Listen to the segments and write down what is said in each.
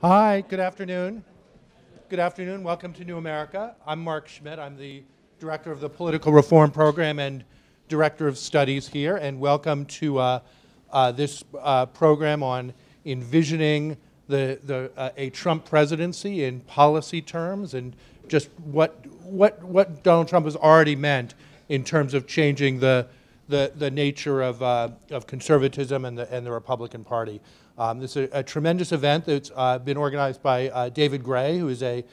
Hi, good afternoon. Good afternoon. Welcome to New America. I'm Mark Schmidt. I'm the director of the Political Reform Program and director of studies here. And welcome to this program on envisioning a Trump presidency in policy terms and just what Donald Trump has already meant in terms of changing the nature of conservatism and the Republican Party. This is a tremendous event that's been organized by David Gray, who is a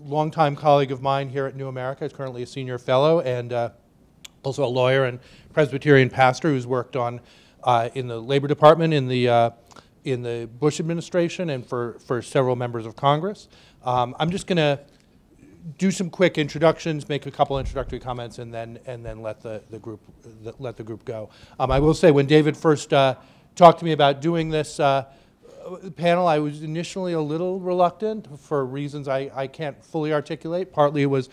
longtime colleague of mine here at New America. He's currently a senior fellow and also a lawyer and Presbyterian pastor who's worked on in the Labor Department in the Bush administration and for several members of Congress. I'm just going to do some quick introductions, make a couple introductory comments, and then let the group go. I will say when David first talked to me about doing this panel, I was initially a little reluctant for reasons I can't fully articulate. Partly it was,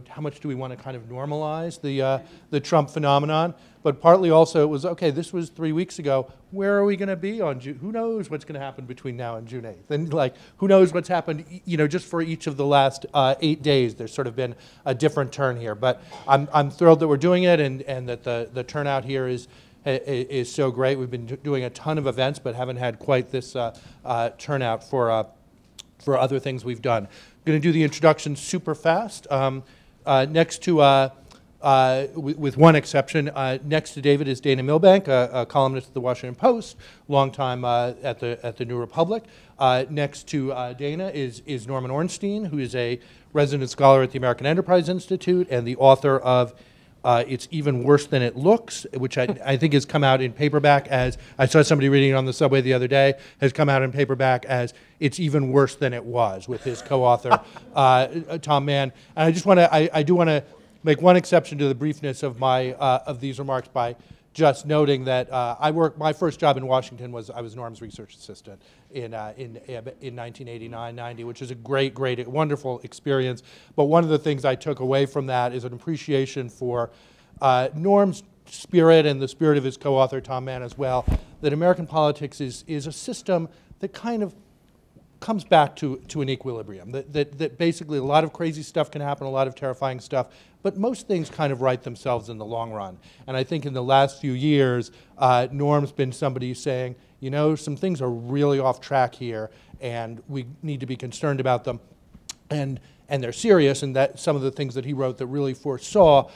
how much do we want to kind of normalize the Trump phenomenon? But partly also it was, okay, this was 3 weeks ago. Where are we going to be on June? Who knows what's going to happen between now and June 8th? And who knows what's happened, just for each of the last 8 days. There's sort of been a different turn here. But I'm thrilled that we're doing it and that the turnout here is so great. We've been doing a ton of events, but haven't had quite this turnout for other things we've done. I'm going to do the introduction super fast. Next to, with one exception, next to David is Dana Milbank, a columnist at the Washington Post, long time at the New Republic. Next to Dana is Norman Ornstein, who is a resident scholar at the American Enterprise Institute and the author of It's Even Worse Than It Looks, which I think has come out in paperback as, I saw somebody reading it on the subway the other day, has come out in paperback as It's Even Worse Than It Was, with his co-author, Tom Mann. And I just want to, I do want to make one exception to the briefness of of these remarks by just noting that my first job in Washington was, I was Norm's research assistant in 1989-90, which is a great, wonderful experience. But one of the things I took away from that is an appreciation for Norm's spirit and the spirit of his co-author, Tom Mann, as well, that American politics is a system that kind of comes back to an equilibrium, that basically a lot of crazy stuff can happen, a lot of terrifying stuff, but most things kind of right themselves in the long run. And I think in the last few years, Norm's been somebody saying, some things are really off track here, and we need to be concerned about them. And they're serious, and that some of the things that he wrote that really foresaw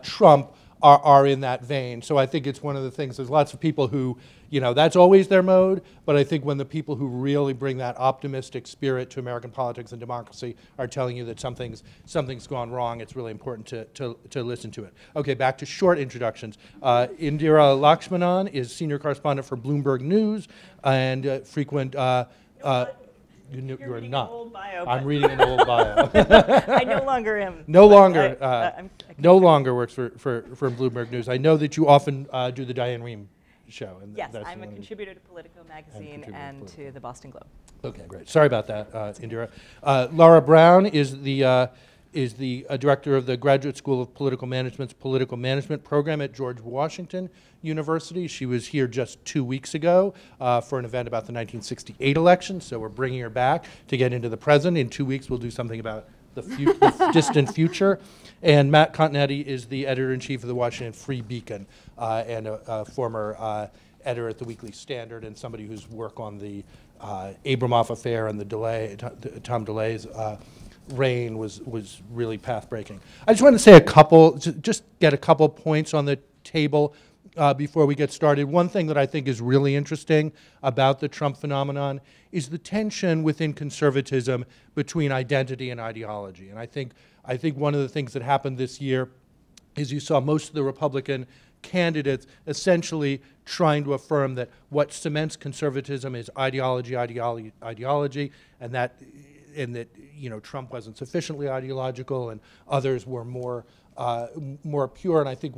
Trump are in that vein. So I think it's one of the things, there's lots of people who, that's always their mode, but I think when the people who really bring that optimistic spirit to American politics and democracy are telling you that something's gone wrong, it's really important to listen to it. Okay, back to short introductions. Indira Lakshmanan is senior correspondent for Bloomberg News and frequent You're not. Old bio, I'm reading an old bio. I no longer am. No longer works for Bloomberg News. I know that you often do the Diane Rehm show. And yes, I'm a contributor to Politico magazine and to the Boston Globe. Okay, great. Sorry about that, Indira. Laura Brown is the director of the Graduate School of Political Management's Political Management program at George Washington University. She was here just 2 weeks ago for an event about the 1968 election, so we're bringing her back to get into the present. In 2 weeks, we'll do something about the distant future. And Matt Continetti is the editor-in-chief of the Washington Free Beacon and a former editor at the Weekly Standard and somebody whose work on the Abramoff affair and the Tom DeLay's reign was really path-breaking. I just want to say just get a couple points on the table before we get started. One thing that I think is really interesting about the Trump phenomenon is the tension within conservatism between identity and ideology. And I think one of the things that happened this year is you saw most of the Republican candidates essentially trying to affirm that what cements conservatism is ideology, and that Trump wasn't sufficiently ideological and others were more pure. And I think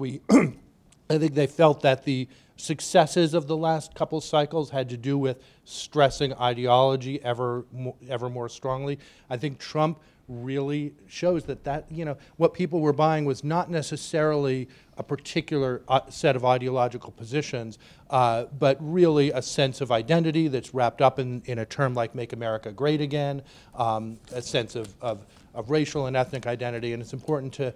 I think they felt that the successes of the last couple cycles had to do with stressing ideology ever more strongly. I think Trump really shows that what people were buying was not necessarily a particular set of ideological positions, but really a sense of identity that's wrapped up in a term like Make America Great Again, a sense of racial and ethnic identity. And it's important to,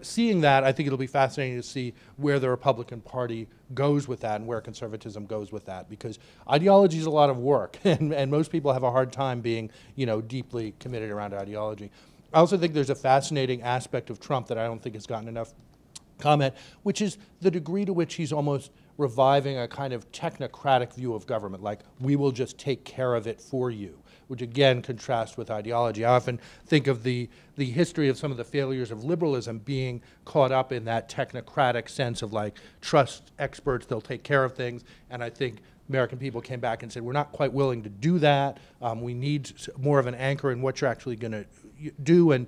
seeing that, I think it'll be fascinating to see where the Republican Party goes with that and where conservatism goes with that, because ideology is a lot of work, and most people have a hard time being, deeply committed around ideology. I also think there's a fascinating aspect of Trump that I don't think has gotten enough comment, which is the degree to which he's almost reviving a kind of technocratic view of government, like we will just take care of it for you, which again contrasts with ideology. I often think of the history of some of the failures of liberalism being caught up in that technocratic sense of like, trust experts, they'll take care of things, and I think American people came back and said, we're not quite willing to do that. We need more of an anchor in what you're actually going to do, and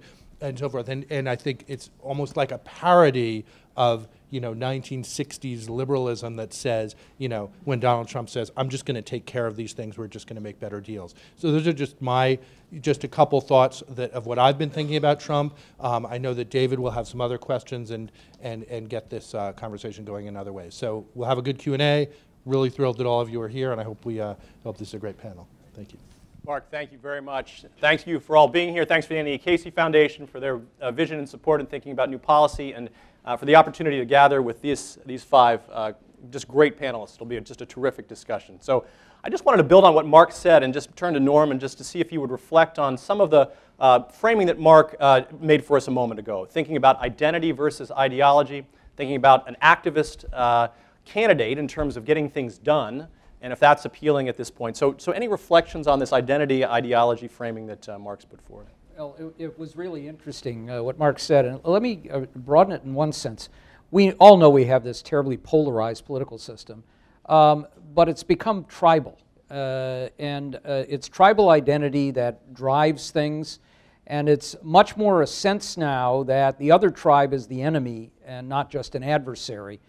so forth. And I think it's almost like a parody of 1960s liberalism that says, when Donald Trump says, I'm just going to take care of these things, we're just going to make better deals. So those are just a couple thoughts of what I've been thinking about Trump. I know that David will have some other questions and get this conversation going in other ways. So we'll have a good Q&A. Really thrilled that all of you are here, and I hope hope this is a great panel. Thank you. Mark, thank you very much. Thanks you for all being here. Thanks for the Andy Casey Foundation for their vision and support in thinking about new policy, and for the opportunity to gather with these five just great panelists. It'll be just a terrific discussion. So I just wanted to build on what Mark said and just turn to Norm and just to see if he would reflect on some of the framing that Mark made for us a moment ago, thinking about identity versus ideology, thinking about an activist candidate in terms of getting things done, and if that's appealing at this point. So any reflections on this identity ideology framing that Mark's put forward? Well, it was really interesting what Mark said, and let me broaden it in one sense. We all know we have this terribly polarized political system, but it's become tribal, and it's tribal identity that drives things, and it's much more a sense now that the other tribe is the enemy and not just an adversary.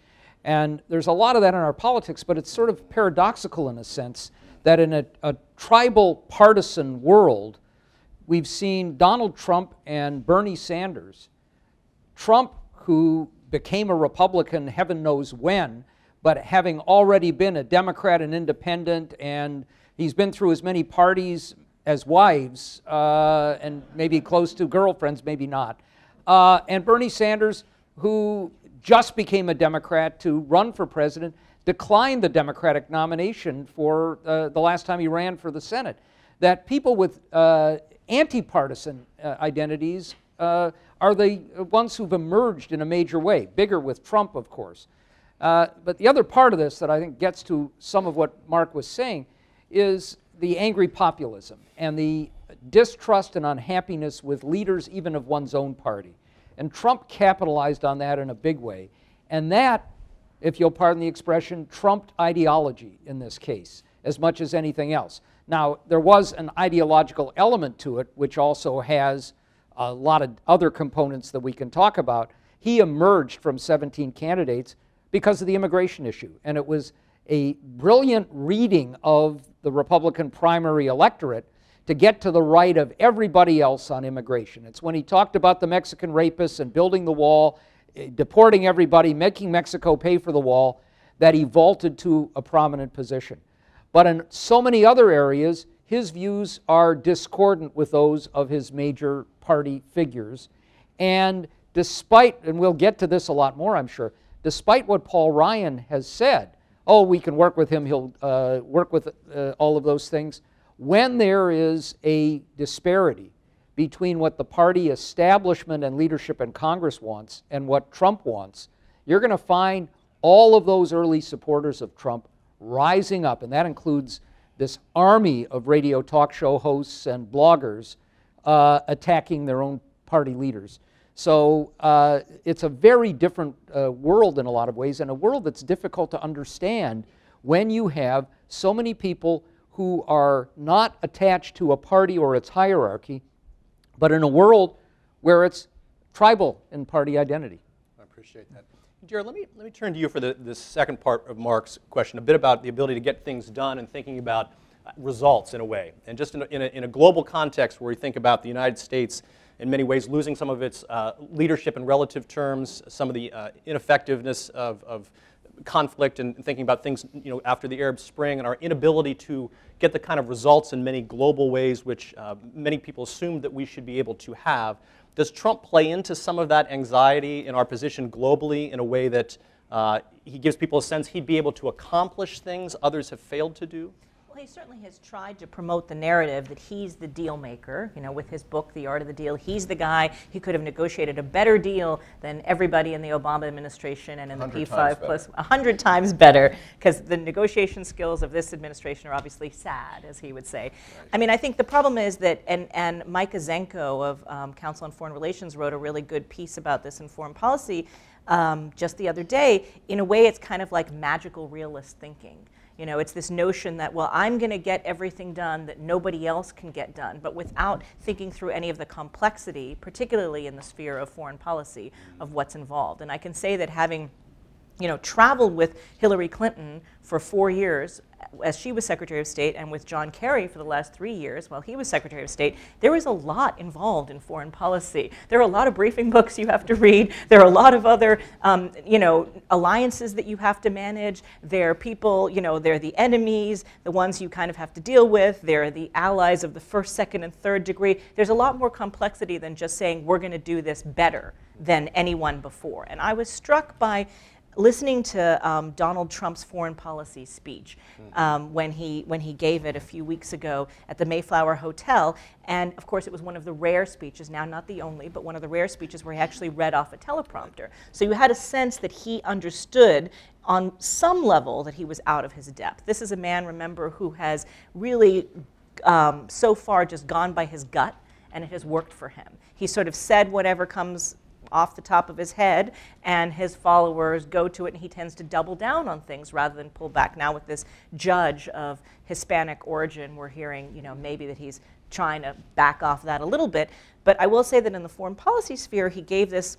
And there's a lot of that in our politics, but it's sort of paradoxical in a sense that in a tribal partisan world, we've seen Donald Trump and Bernie Sanders. Trump, who became a Republican heaven knows when, but having already been a Democrat and independent, and he's been through as many parties as wives, and maybe close to girlfriends, maybe not. And Bernie Sanders, who just became a Democrat to run for president, declined the Democratic nomination for the last time he ran for the Senate. That people with anti-partisan identities are the ones who've emerged in a major way, bigger with Trump, of course. But the other part of this that I think gets to some of what Mark was saying is the angry populism and the distrust and unhappiness with leaders even of one's own party. And Trump capitalized on that in a big way. And that, if you'll pardon the expression, trumped ideology in this case as much as anything else. Now, there was an ideological element to it, which also has a lot of other components that we can talk about. He emerged from 17 candidates because of the immigration issue. And it was a brilliant reading of the Republican primary electorate to get to the right of everybody else on immigration. It's when he talked about the Mexican rapists and building the wall, deporting everybody, making Mexico pay for the wall, that he vaulted to a prominent position. But in so many other areas, his views are discordant with those of his major party figures. And despite, and we'll get to this a lot more, I'm sure, despite what Paul Ryan has said, oh, we can work with him, he'll work with all of those things, when there is a disparity between what the party establishment and leadership in Congress wants and what Trump wants, you're going to find all of those early supporters of Trump rising up, and that includes this army of radio talk show hosts and bloggers attacking their own party leaders. So it's a very different world in a lot of ways, and a world that's difficult to understand when you have so many people who are not attached to a party or its hierarchy, but in a world where it's tribal in party identity. I appreciate that. Jared, let me turn to you for the second part of Mark's question, a bit about the ability to get things done and thinking about results in a way. And just in a global context where we think about the United States in many ways losing some of its leadership in relative terms, some of the ineffectiveness of conflict and thinking about things after the Arab Spring, and our inability to get the kind of results in many global ways which many people assumed that we should be able to have. Does Trump play into some of that anxiety in our position globally in a way that he gives people a sense he'd be able to accomplish things others have failed to do? Well, he certainly has tried to promote the narrative that he's the deal maker, with his book, The Art of the Deal. He's the guy who could have negotiated a better deal than everybody in the Obama administration and in the P5 plus 100 times better, because the negotiation skills of this administration are obviously sad, as he would say. Right. I mean, I think the problem is that, and Mike Azenko of Council on Foreign Relations wrote a really good piece about this in Foreign Policy just the other day. In a way, it's kind of like magical realist thinking. It's this notion that, well, I'm going to get everything done that nobody else can get done, but without thinking through any of the complexity, particularly in the sphere of foreign policy, of what's involved. And I can say that having traveled with Hillary Clinton for 4 years as she was Secretary of State, and with John Kerry for the last 3 years while he was Secretary of State, there was a lot involved in foreign policy. There are a lot of briefing books you have to read. There are a lot of other, alliances that you have to manage. There are people, they're the enemies, the ones you kind of have to deal with. They're the allies of the first, second, and third degree. There's a lot more complexity than just saying we're going to do this better than anyone before. And I was struck by listening to Donald Trump's foreign policy speech when he gave it a few weeks ago at the Mayflower Hotel. And of course, it was one of the rare speeches, now not the only, but one of the rare speeches where he actually read off a teleprompter. So you had a sense that he understood on some level that he was out of his depth. This is a man, remember, who has really so far just gone by his gut, and it has worked for him. He sort of said whatever comes off the top of his head, and his followers go to it, and he tends to double down on things rather than pull back. Now with this judge of Hispanic origin, we're hearing, maybe that he's trying to back off that a little bit. But I will say that in the foreign policy sphere, he gave this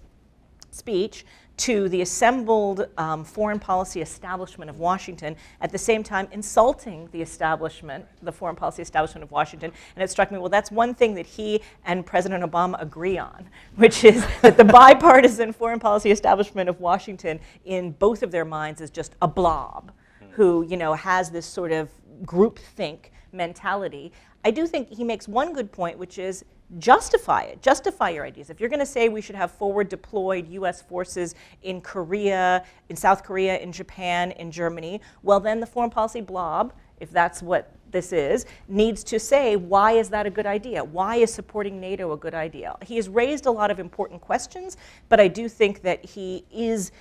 speech to the assembled foreign policy establishment of Washington, at the same time insulting the establishment, the foreign policy establishment of Washington. And it struck me, well, that's one thing that he and President Obama agree on, which is that the bipartisan foreign policy establishment of Washington, in both of their minds, is just a blob who, has this sort of groupthink mentality. I do think he makes one good point, which is justify it. Justify your ideas. If you're going to say we should have forward deployed U.S. forces in Korea, in South Korea, in Japan, in Germany, well then the foreign policy blob, if that's what this is, needs to say, why is that a good idea? Why is supporting NATO a good idea? He has raised a lot of important questions, but I do think that he is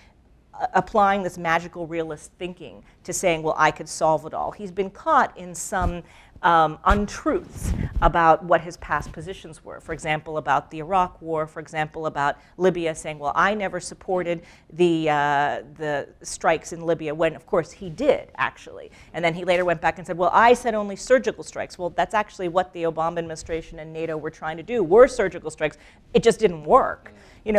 applying this magical realist thinking to saying, well, I could solve it all. He's been caught in some untruths about what his past positions were. For example, about the Iraq War, for example, about Libya, saying, well, I never supported the strikes in Libya, when of course he did, actually. And then he later went back and said, well, I said only surgical strikes. Well, that's actually what the Obama administration and NATO were trying to do, were surgical strikes. It just didn't work.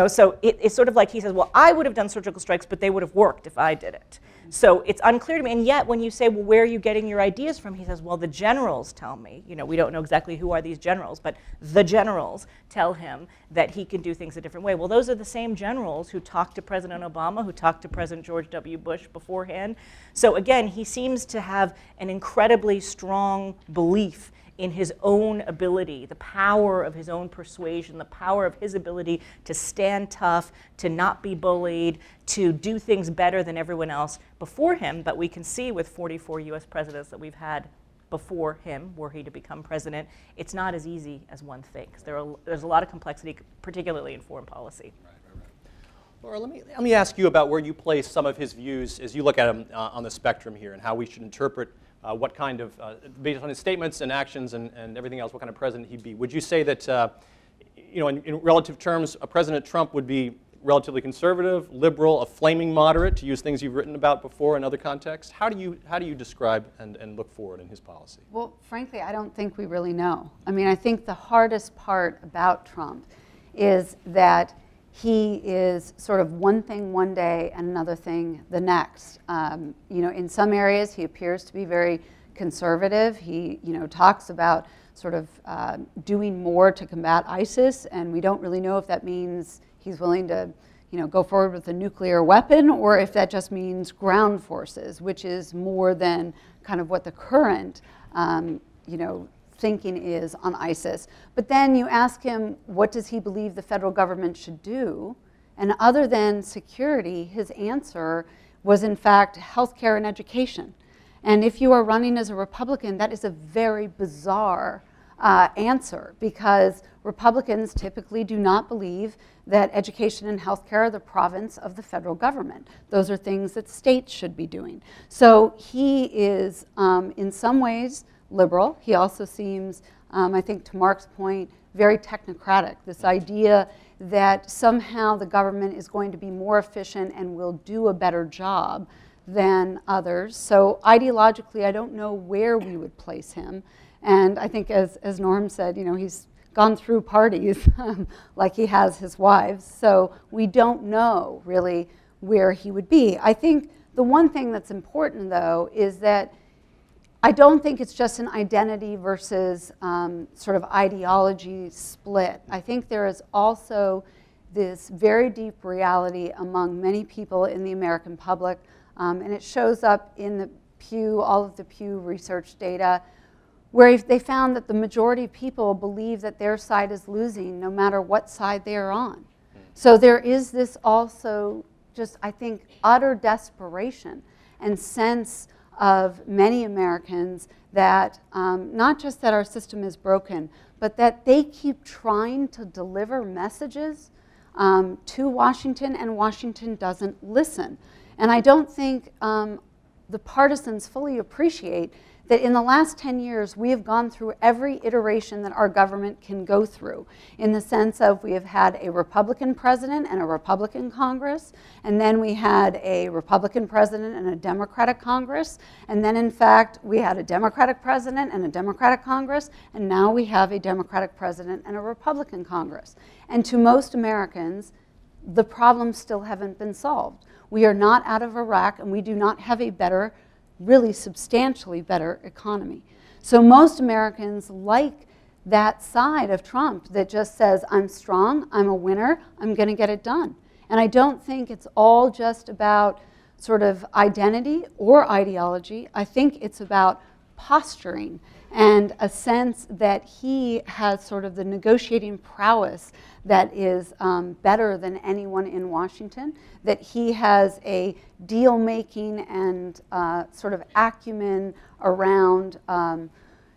So it's sort of like he says, well, I would have done surgical strikes, but they would have worked if I did it. So it's unclear to me. And yet, when you say, well, where are you getting your ideas from? He says, well, the generals tell me. We don't know exactly who are these generals, but the generals tell him that he can do things a different way. Well, those are the same generals who talked to President Obama, who talked to President George W. Bush beforehand. So again, he seems to have an incredibly strong belief in his own ability, the power of his own persuasion, the power of his ability to stand tough, to not be bullied, to do things better than everyone else before him. But we can see with 44 U.S. presidents that we've had before him, were he to become president, it's not as easy as one thinks. There's a lot of complexity, particularly in foreign policy. Laura, let me ask you about where you place some of his views as you look at him on the spectrum here, and how we should interpret what kind of, based on his statements and actions and everything else, what kind of president he'd be. Would you say that, in relative terms, President Trump would be relatively conservative, liberal, a flaming moderate, to use things you've written about before in other contexts? How do you describe and look forward in his policy? Well, frankly, I don't think we really know. I mean, I think the hardest part about Trump is that he is sort of one thing one day and another thing the next. In some areas he appears to be very conservative. He, talks about sort of doing more to combat ISIS, and we don't really know if that means he's willing to, go forward with a nuclear weapon, or if that just means ground forces, which is more than kind of what the current, thinking is on ISIS. But then you ask him, what does he believe the federal government should do? And other than security, his answer was in fact healthcare and education. And if you are running as a Republican, that is a very bizarre answer, because Republicans typically do not believe that education and healthcare are the province of the federal government. Those are things that states should be doing. So he is, in some ways, liberal. He also seems, I think to Mark's point, very technocratic. This idea that somehow the government is going to be more efficient and will do a better job than others. So ideologically, I don't know where we would place him. And I think, as Norm said, he's gone through parties like he has his wives. So we don't know really where he would be. I think the one thing that's important, though, is that I don't think it's just an identity versus sort of ideology split. I think there is also this very deep reality among many people in the American public, and it shows up in the Pew, all of the Pew research data, where they found that the majority of people believe that their side is losing no matter what side they are on. So there is this also just, I think, utter desperation and sense of many Americans that not just that our system is broken, but that they keep trying to deliver messages to Washington, and Washington doesn't listen. And I don't think the partisans fully appreciate that in the last 10 years, we have gone through every iteration that our government can go through, in the sense of we have had a Republican president and a Republican Congress, and then we had a Republican president and a Democratic Congress, and then in fact, we had a Democratic president and a Democratic Congress, and now we have a Democratic president and a Republican Congress. And to most Americans, the problems still haven't been solved. We are not out of Iraq, and we do not have a better, really substantially better economy. So most Americans like that side of Trump that just says, I'm strong, I'm a winner, I'm going to get it done. And I don't think it's all just about sort of identity or ideology. I think it's about posturing and a sense that he has sort of the negotiating prowess that is better than anyone in Washington, that he has a deal-making and sort of acumen around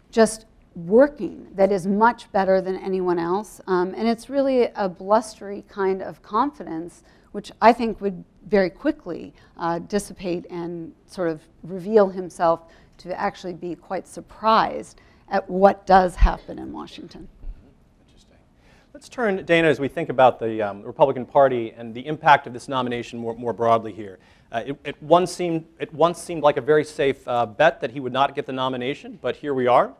just working that is much better than anyone else. And it's really a blustery kind of confidence, which I think would very quickly dissipate and sort of reveal himself to actually be quite surprised at what does happen in Washington. Interesting. Let's turn, Dana, as we think about the Republican Party and the impact of this nomination more broadly here. It once seemed like a very safe bet that he would not get the nomination, but here we are.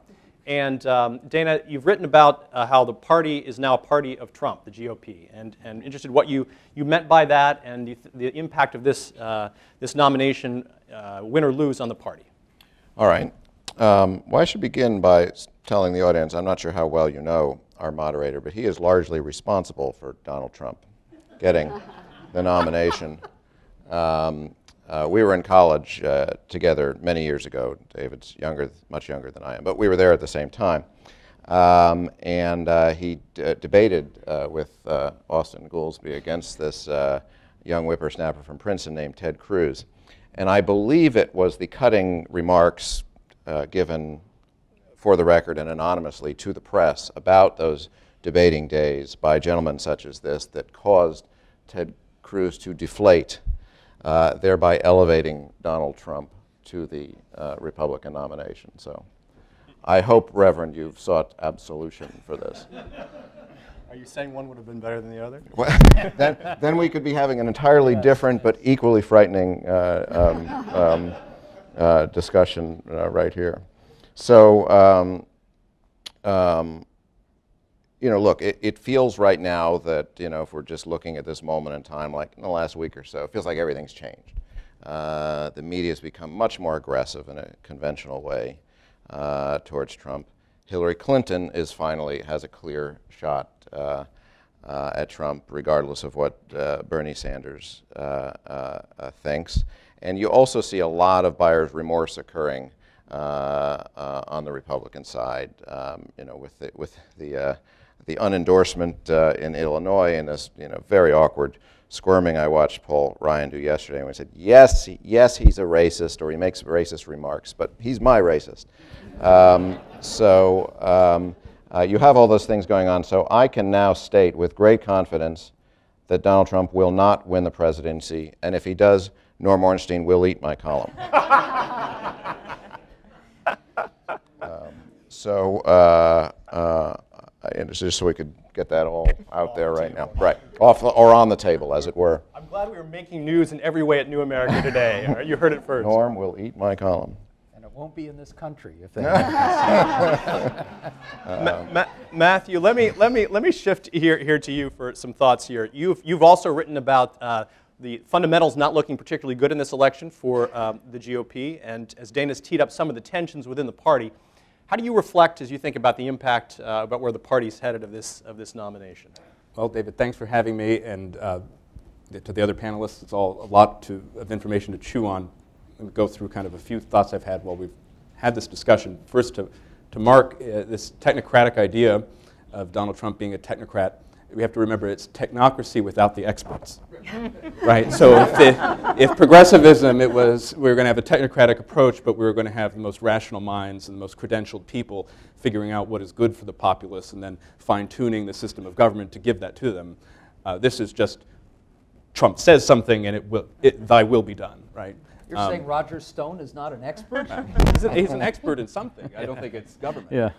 And Dana, you've written about how the party is now a party of Trump, the GOP, and interested what you meant by that and the impact of this, this nomination, win or lose, on the party. All right. Well, I should begin by telling the audience, I'm not sure how well you know our moderator, but he is largely responsible for Donald Trump getting the nomination. We were in college together many years ago. David's younger, much younger than I am, but we were there at the same time. He debated with Austin Goolsbee against this young whippersnapper from Princeton named Ted Cruz. And I believe it was the cutting remarks given for the record and anonymously to the press about those debating days by gentlemen such as this that caused Ted Cruz to deflate, thereby elevating Donald Trump to the Republican nomination. So I hope, Reverend, you've sought absolution for this. Are you saying one would have been better than the other? Well, then we could be having an entirely different but equally frightening discussion right here. So, look, it feels right now that, if we're just looking at this moment in time, like in the last week or so, it feels like everything's changed. The media has become much more aggressive in a conventional way. towards Trump. Hillary Clinton has a clear shot at Trump, regardless of what Bernie Sanders thinks. And you also see a lot of buyer's remorse occurring on the Republican side, with the unendorsement in Illinois and this very awkward squirming I watched Paul Ryan do yesterday when he said, yes, he's a racist, or he makes racist remarks, but he's my racist. You have all those things going on, so I can now state with great confidence that Donald Trump will not win the presidency, and if he does, Norm Ornstein will eat my column. And it's just so we could get that all out there right now. Right, off or on the table, as it were. I'm glad we were making news in every way at New America today. All right, you heard it first. Norm will eat my column. And it won't be in this country if they Matthew, let me shift here to you for some thoughts here. You've also written about the fundamentals not looking particularly good in this election for the GOP, and as Dana's teed up some of the tensions within the party. How do you reflect as you think about the impact about where the party's headed of this nomination? Well, David, thanks for having me, and to the other panelists, it's all a lot of information to chew on. Let me go through kind of a few thoughts I've had while we've had this discussion. First, to Mark, this technocratic idea of Donald Trump being a technocrat, we have to remember it's technocracy without the experts, right? So if progressivism, we were going to have a technocratic approach, but we were going to have the most rational minds and the most credentialed people figuring out what is good for the populace and then fine-tuning the system of government to give that to them. This is just Trump says something and thy will be done, right? You're saying Roger Stone is not an expert? He's an expert in something. I don't think it's government. Yeah.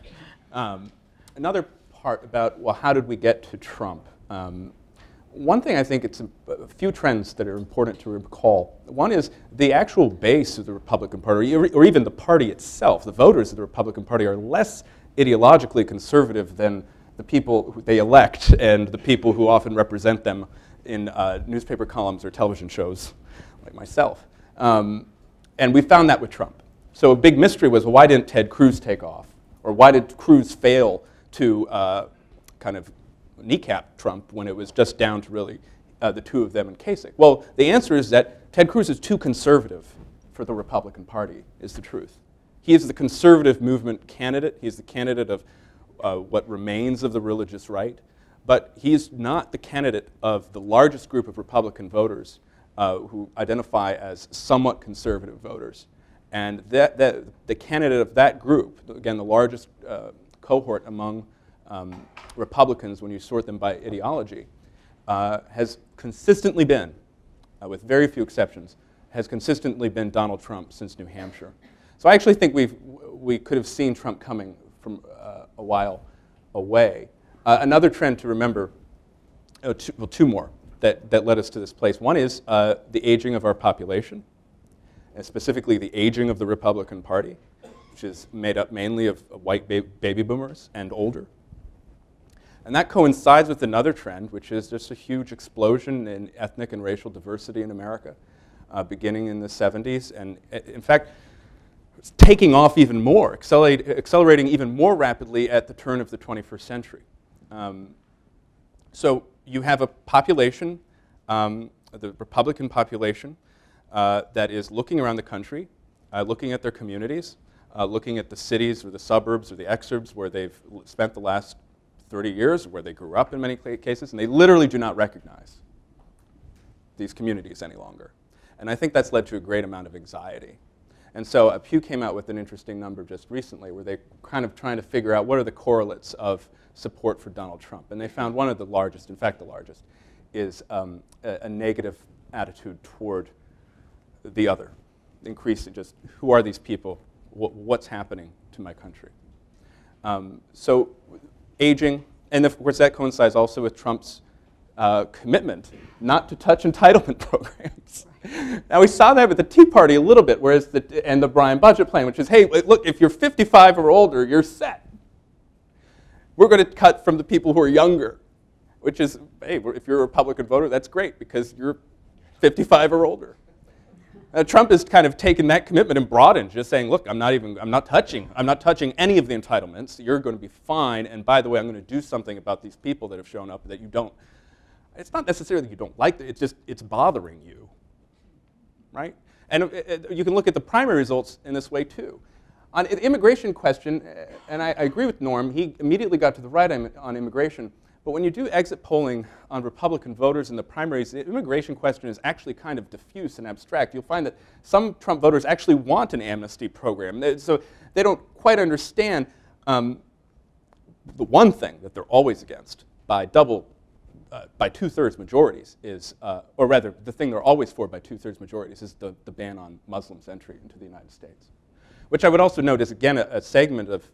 Another part about, well, how did we get to Trump? One thing I think it's a few trends that are important to recall. One is the actual base of the Republican Party, or even the party itself, the voters of the Republican Party are less ideologically conservative than the people who they elect and the people who often represent them in newspaper columns or television shows, like myself. And we found that with Trump. So a big mystery was, well, why didn't Ted Cruz take off? Or why did Cruz fail to kind of kneecap Trump when it was just down to really the two of them and Kasich? Well, the answer is that Ted Cruz is too conservative for the Republican Party, is the truth. He is the conservative movement candidate. He's the candidate of what remains of the religious right. But he's not the candidate of the largest group of Republican voters who identify as somewhat conservative voters. And the candidate of that group, again, the largest cohort among Republicans when you sort them by ideology, has consistently been, with very few exceptions, has consistently been Donald Trump since New Hampshire. So I actually think we could have seen Trump coming from a while away. Another trend to remember, two more that led us to this place. One is the aging of our population, and specifically the aging of the Republican Party, which is made up mainly of white baby boomers and older. And that coincides with another trend, which is just a huge explosion in ethnic and racial diversity in America, beginning in the 70s. And in fact, it's taking off even more, accelerating even more rapidly at the turn of the 21st century. So you have a population, the Republican population, that is looking around the country, looking at their communities, looking at the cities or the suburbs or the exurbs where they've spent the last 30 years, where they grew up in many cases, and they literally do not recognize these communities any longer. And I think that's led to a great amount of anxiety. And so Pew came out with an interesting number just recently where they're kind of trying to figure out what are the correlates of support for Donald Trump. And they found one of the largest, in fact the largest, is a negative attitude toward the other, increasing just who are these people, what's happening to my country. So aging, and of course that coincides also with Trump's commitment not to touch entitlement programs. Now we saw that with the Tea Party a little bit, whereas and the Bryan budget plan, which is, hey, look, if you're 55 or older, you're set. We're going to cut from the people who are younger, which is, hey, if you're a Republican voter, that's great because you're 55 or older. Trump has kind of taken that commitment and broadened, just saying, look, I'm not touching any of the entitlements. You're going to be fine, and by the way, I'm going to do something about these people that have shown up that you don't. It's not necessarily that you don't like it, it's bothering you, right? And you can look at the primary results in this way too. On the immigration question, and I agree with Norm, he immediately got to the right on immigration. But when you do exit polling on Republican voters in the primaries, the immigration question is actually kind of diffuse and abstract. You'll find that some Trump voters actually want an amnesty program. So they don't quite understand the one thing that they're always against by 2/3 majorities is, or rather, the thing they're always for by 2/3 majorities is the ban on Muslims' entry into the United States. Which I would also note is, again, a segment of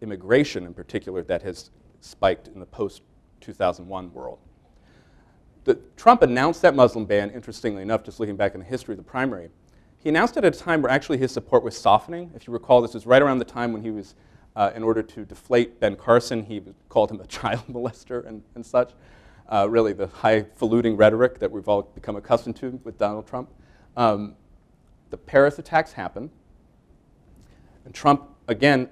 immigration in particular that has spiked in the post-2001 world. Trump announced that Muslim ban, interestingly enough, just looking back in the history of the primary. He announced it at a time where actually his support was softening. If you recall, this was right around the time when he was, in order to deflate Ben Carson, he called him a child molester and such. Really the highfalutin rhetoric that we've all become accustomed to with Donald Trump. The Paris attacks happened. And Trump, again,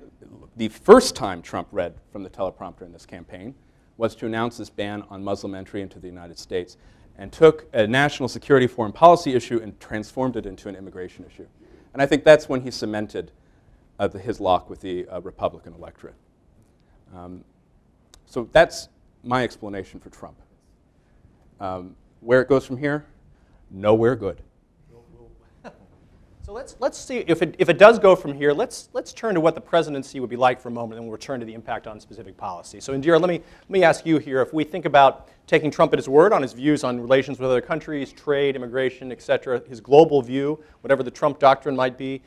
the first time Trump read from the teleprompter in this campaign was to announce this ban on Muslim entry into the United States and took a national security foreign policy issue and transformed it into an immigration issue. And I think that's when he cemented his lock with the Republican electorate. So that's my explanation for Trump. Where it goes from here, nowhere good. So let's see if it does go from here. Let's turn to what the presidency would be like for a moment, and we'll return to the impact on specific policy. So, Indira, let me ask you here: if we think about taking Trump at his word on his views on relations with other countries, trade, immigration, et cetera, his global view, whatever the Trump doctrine might be,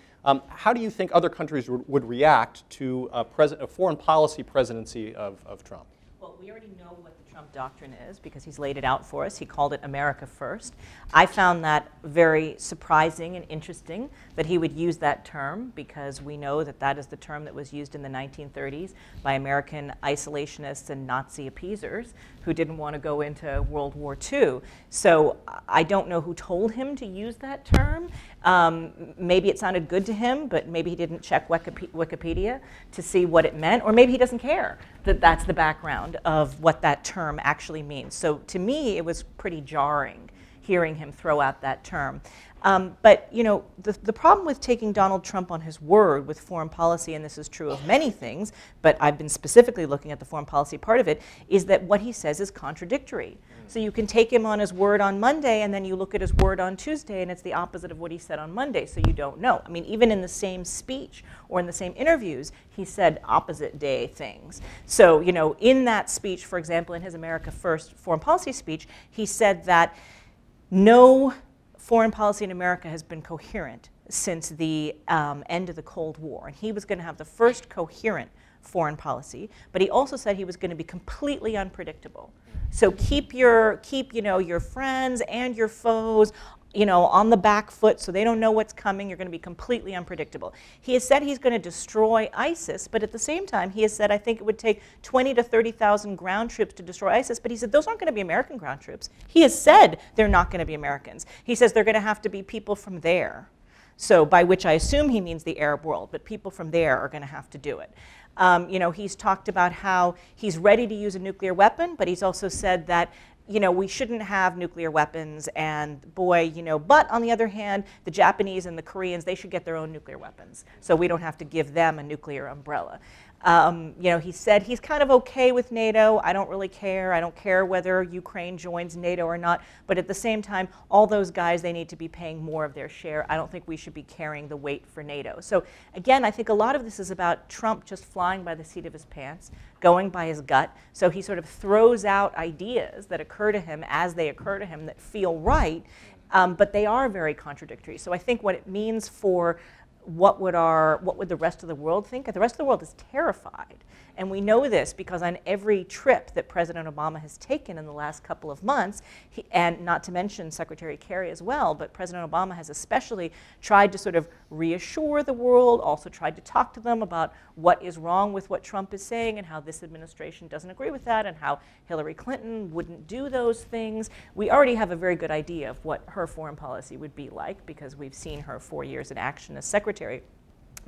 how do you think other countries would react to a foreign policy presidency of Trump? Well, we already know what the Trump doctrine is because he's laid it out for us. He called it America First. I found that very surprising and interesting that he would use that term because we know that that is the term that was used in the 1930s by American isolationists and Nazi appeasers who didn't want to go into World War II. So I don't know who told him to use that term. Maybe it sounded good to him, but maybe he didn't check Wikipedia to see what it meant, or maybe he doesn't care that that's the background of what that term actually means. So to me, it was pretty jarring hearing him throw out that term. But you know, the problem with taking Donald Trump on his word with foreign policy, and this is true of many things, but I've been specifically looking at the foreign policy part of it, is that what he says is contradictory. So you can take him on his word on Monday, and then you look at his word on Tuesday, and it's the opposite of what he said on Monday, so you don't know. I mean, even in the same speech or in the same interviews, he said opposite day things. So, you know, in that speech, for example, in his America First foreign policy speech, he said that no foreign policy in America has been coherent since the end of the Cold War. And he was going to have the first coherent foreign policy, but he also said he was going to be completely unpredictable. So keep your friends and your foes, you know, on the back foot so they don't know what's coming. You're going to be completely unpredictable. He has said he's going to destroy ISIS, but at the same time, he has said, I think it would take 20,000 to 30,000 ground troops to destroy ISIS, but he said those aren't going to be American ground troops. He has said they're not going to be Americans. He says they're going to have to be people from there. So by which I assume he means the Arab world, but people from there are going to have to do it. You know, he's talked about how he's ready to use a nuclear weapon, but he's also said that, you know, we shouldn't have nuclear weapons, and boy, you know, but on the other hand, the Japanese and the Koreans, they should get their own nuclear weapons, so we don't have to give them a nuclear umbrella. You know, he said he's kind of okay with NATO. I don't really care. I don't care whether Ukraine joins NATO or not, but at the same time, all those guys, they need to be paying more of their share. I don't think we should be carrying the weight for NATO. So again, I think a lot of this is about Trump just flying by the seat of his pants, going by his gut. So he sort of throws out ideas that occur to him as they occur to him that feel right, but they are very contradictory. So I think what it means for what would the rest of the world think? The rest of the world is terrified. And we know this because on every trip that President Obama has taken in the last couple of months, and not to mention Secretary Kerry as well, but President Obama has especially tried to sort of reassure the world, also tried to talk to them about what is wrong with what Trump is saying and how this administration doesn't agree with that and how Hillary Clinton wouldn't do those things. We already have a very good idea of what her foreign policy would be like because we've seen her 4 years in action as secretary.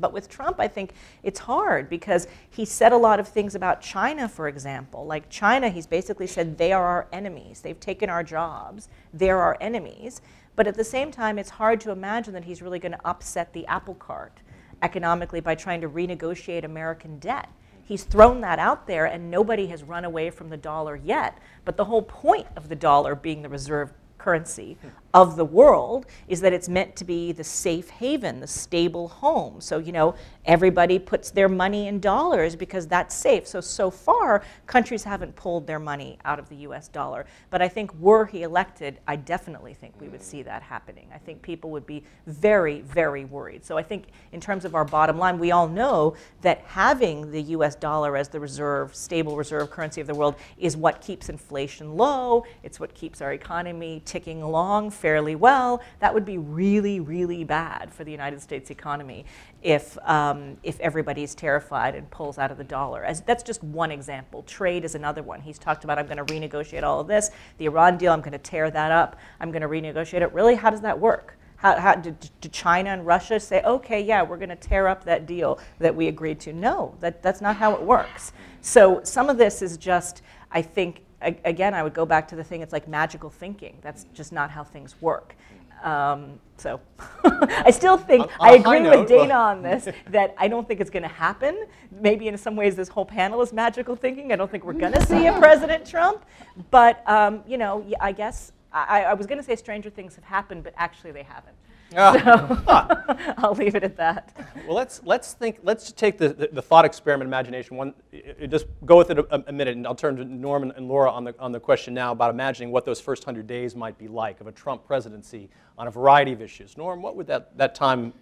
But with Trump, I think it's hard because he said a lot of things about China, for example. Like China, he's basically said they are our enemies. They've taken our jobs. They're our enemies. But at the same time, it's hard to imagine that he's really going to upset the apple cart economically by trying to renegotiate American debt. He's thrown that out there, and nobody has run away from the dollar yet. But the whole point of the dollar being the reserve currency of the world is that it's meant to be the safe haven, the stable home. So, you know, everybody puts their money in dollars because that's safe. So far, countries haven't pulled their money out of the US dollar. But I think were he elected, I definitely think we would see that happening. I think people would be very, very worried. So I think in terms of our bottom line, we all know that having the US dollar as the reserve, stable reserve currency of the world is what keeps inflation low. It's what keeps our economy ticking along fairly well. That would be really, really bad for the United States economy if everybody's terrified and pulls out of the dollar. That's just one example. Trade is another one. He's talked about, I'm going to renegotiate all of this. The Iran deal, I'm going to tear that up. I'm going to renegotiate it. Really, how does that work? How do China and Russia say, okay, yeah, we're going to tear up that deal that we agreed to? No, that's not how it works. So some of this is just, I think, again, I would go back to the thing, it's like magical thinking. That's just not how things work. So I still think, I agree with Dana on this, that I don't think it's going to happen. Maybe in some ways this whole panel is magical thinking. I don't think we're going to see a President Trump. But, you know, I guess, I was going to say stranger things have happened, but actually they haven't. So I'll leave it at that. Well, let's take the thought experiment imagination. Just go with it a minute, and I'll turn to Norm and Laura on the question now about imagining what those first 100 days might be like of a Trump presidency on a variety of issues. Norm, what would that time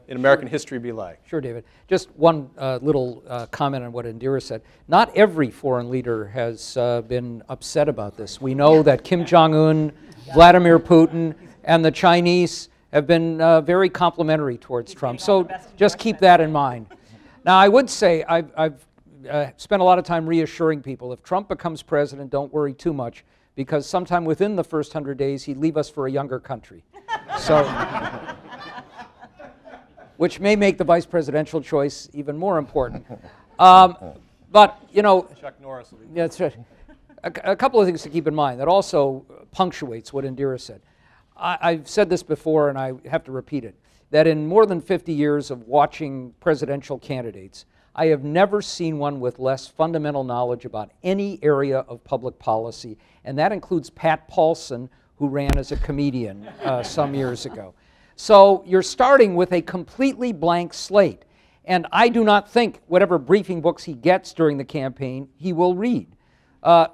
in American history be like? Sure, David. Just one little comment on what Indira said. Not every foreign leader has been upset about this. We know that Kim Jong-un, Vladimir Putin, and the Chinese have been very complimentary towards Trump. So just keep that in mind. Now, I would say I've spent a lot of time reassuring people. If Trump becomes president, don't worry too much, because sometime within the first 100 days, he'd leave us for a younger country. So, which may make the vice presidential choice even more important. But, you know, Chuck Norris will be. yeah, that's right. A couple of things to keep in mind that also punctuates what Indira said. I've said this before, and I have to repeat it, that in more than 50 years of watching presidential candidates, I have never seen one with less fundamental knowledge about any area of public policy, and that includes Pat Paulson, who ran as a comedian some years ago. So you're starting with a completely blank slate, and I do not think whatever briefing books he gets during the campaign, he will read.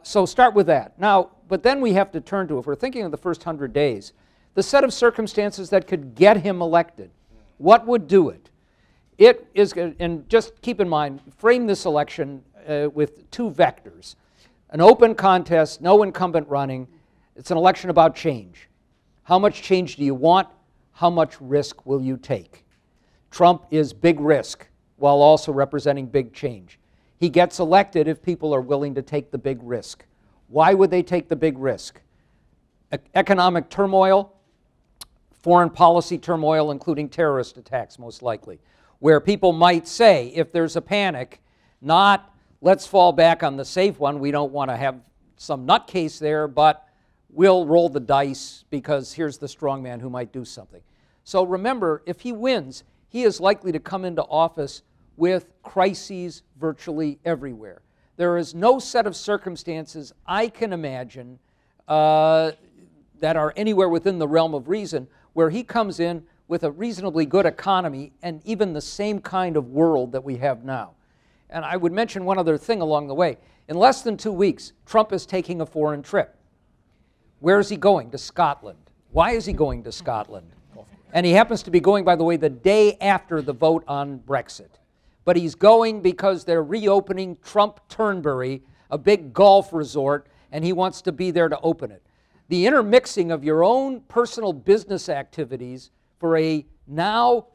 So start with that. Now, but then we have to turn to, if we're thinking of the first 100 days, the set of circumstances that could get him elected. What would do it? It is, and just keep in mind, frame this election with two vectors. An open contest, no incumbent running. It's an election about change. How much change do you want? How much risk will you take? Trump is big risk while also representing big change. He gets elected if people are willing to take the big risk. Why would they take the big risk? Economic turmoil, foreign policy turmoil, including terrorist attacks, most likely, where people might say, if there's a panic, not let's fall back on the safe one, we don't want to have some nutcase there, but we'll roll the dice because here's the strong man who might do something. So remember, if he wins, he is likely to come into office with crises virtually everywhere. There is no set of circumstances I can imagine that are anywhere within the realm of reason where he comes in with a reasonably good economy and even the same kind of world that we have now. And I would mention one other thing along the way. In less than 2 weeks, Trump is taking a foreign trip. Where is he going? To Scotland. Why is he going to Scotland? And he happens to be going, by the way, the day after the vote on Brexit. But he's going because they're reopening Trump Turnberry, a big golf resort, and he wants to be there to open it. The intermixing of your own personal business activities for a now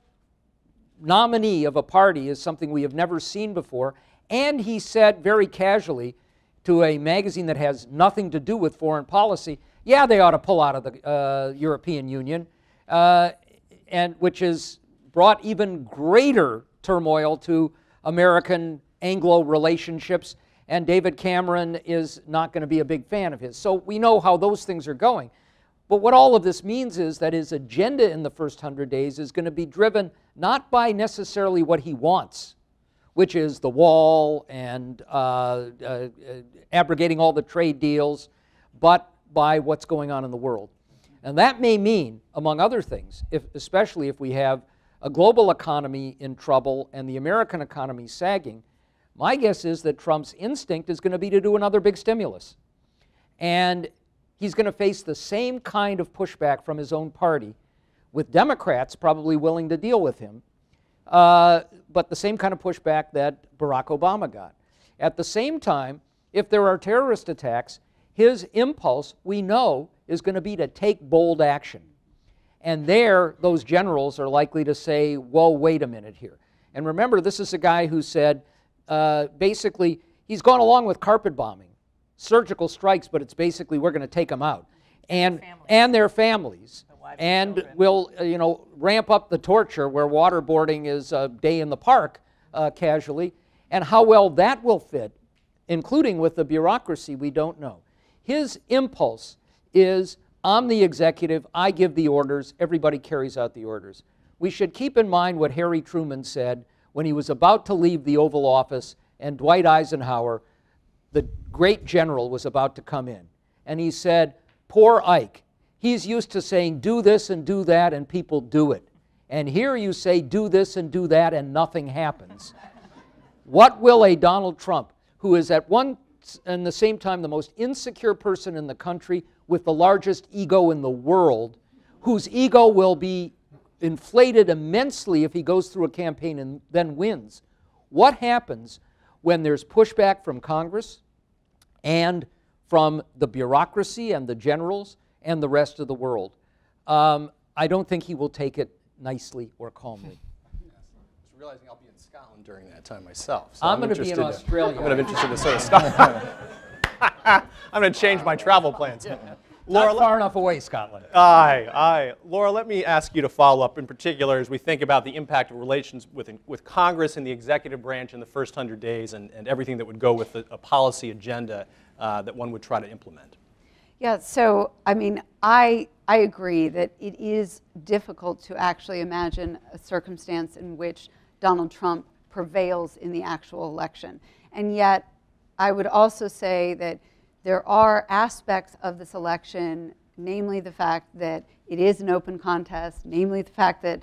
nominee of a party is something we have never seen before. And he said very casually to a magazine that has nothing to do with foreign policy, yeah, they ought to pull out of the European Union, and which has brought even greater turmoil to American Anglo relationships, and David Cameron is not going to be a big fan of his. So we know how those things are going. But what all of this means is that his agenda in the first 100 days is going to be driven not by necessarily what he wants, which is the wall and abrogating all the trade deals, but by what's going on in the world. And that may mean, among other things, especially if we have a global economy in trouble and the American economy sagging, my guess is that Trump's instinct is going to be to do another big stimulus. And he's going to face the same kind of pushback from his own party, with Democrats probably willing to deal with him, but the same kind of pushback that Barack Obama got. At the same time, if there are terrorist attacks, his impulse, we know, is going to be to take bold action. And there, those generals are likely to say, whoa, wait a minute here. And remember, this is a guy who said, basically, he's gone along with carpet bombing, surgical strikes, but it's basically we're going to take them out. And their families. And we'll ramp up the torture where waterboarding is a day in the park casually. And how well that will fit, including with the bureaucracy, we don't know. His impulse is, I'm the executive, I give the orders, everybody carries out the orders. We should keep in mind what Harry Truman said when he was about to leave the Oval Office and Dwight Eisenhower, the great general, was about to come in. And he said, poor Ike, he's used to saying do this and do that and people do it. And here you say do this and do that and nothing happens. What will a Donald Trump, who is at one and the same time the most insecure person in the country with the largest ego in the world, whose ego will be inflated immensely if he goes through a campaign and then wins. What happens when there's pushback from Congress and from the bureaucracy and the generals and the rest of the world? I don't think he will take it nicely or calmly. Yes. I was realizing I'll be in Scotland during that time myself. So I'm going to be in Australia. I'm going to be interested in sort of Scotland. I'm going to change my travel plans. Laura, not far enough away, Scotland. Aye. Laura, let me ask you to follow up in particular as we think about the impact of relations with Congress and the executive branch in the first 100 days and everything that would go with a policy agenda that one would try to implement. Yeah, so I mean, I agree that it is difficult to actually imagine a circumstance in which Donald Trump prevails in the actual election. And yet, I would also say that there are aspects of this election, namely the fact that it is an open contest, namely the fact that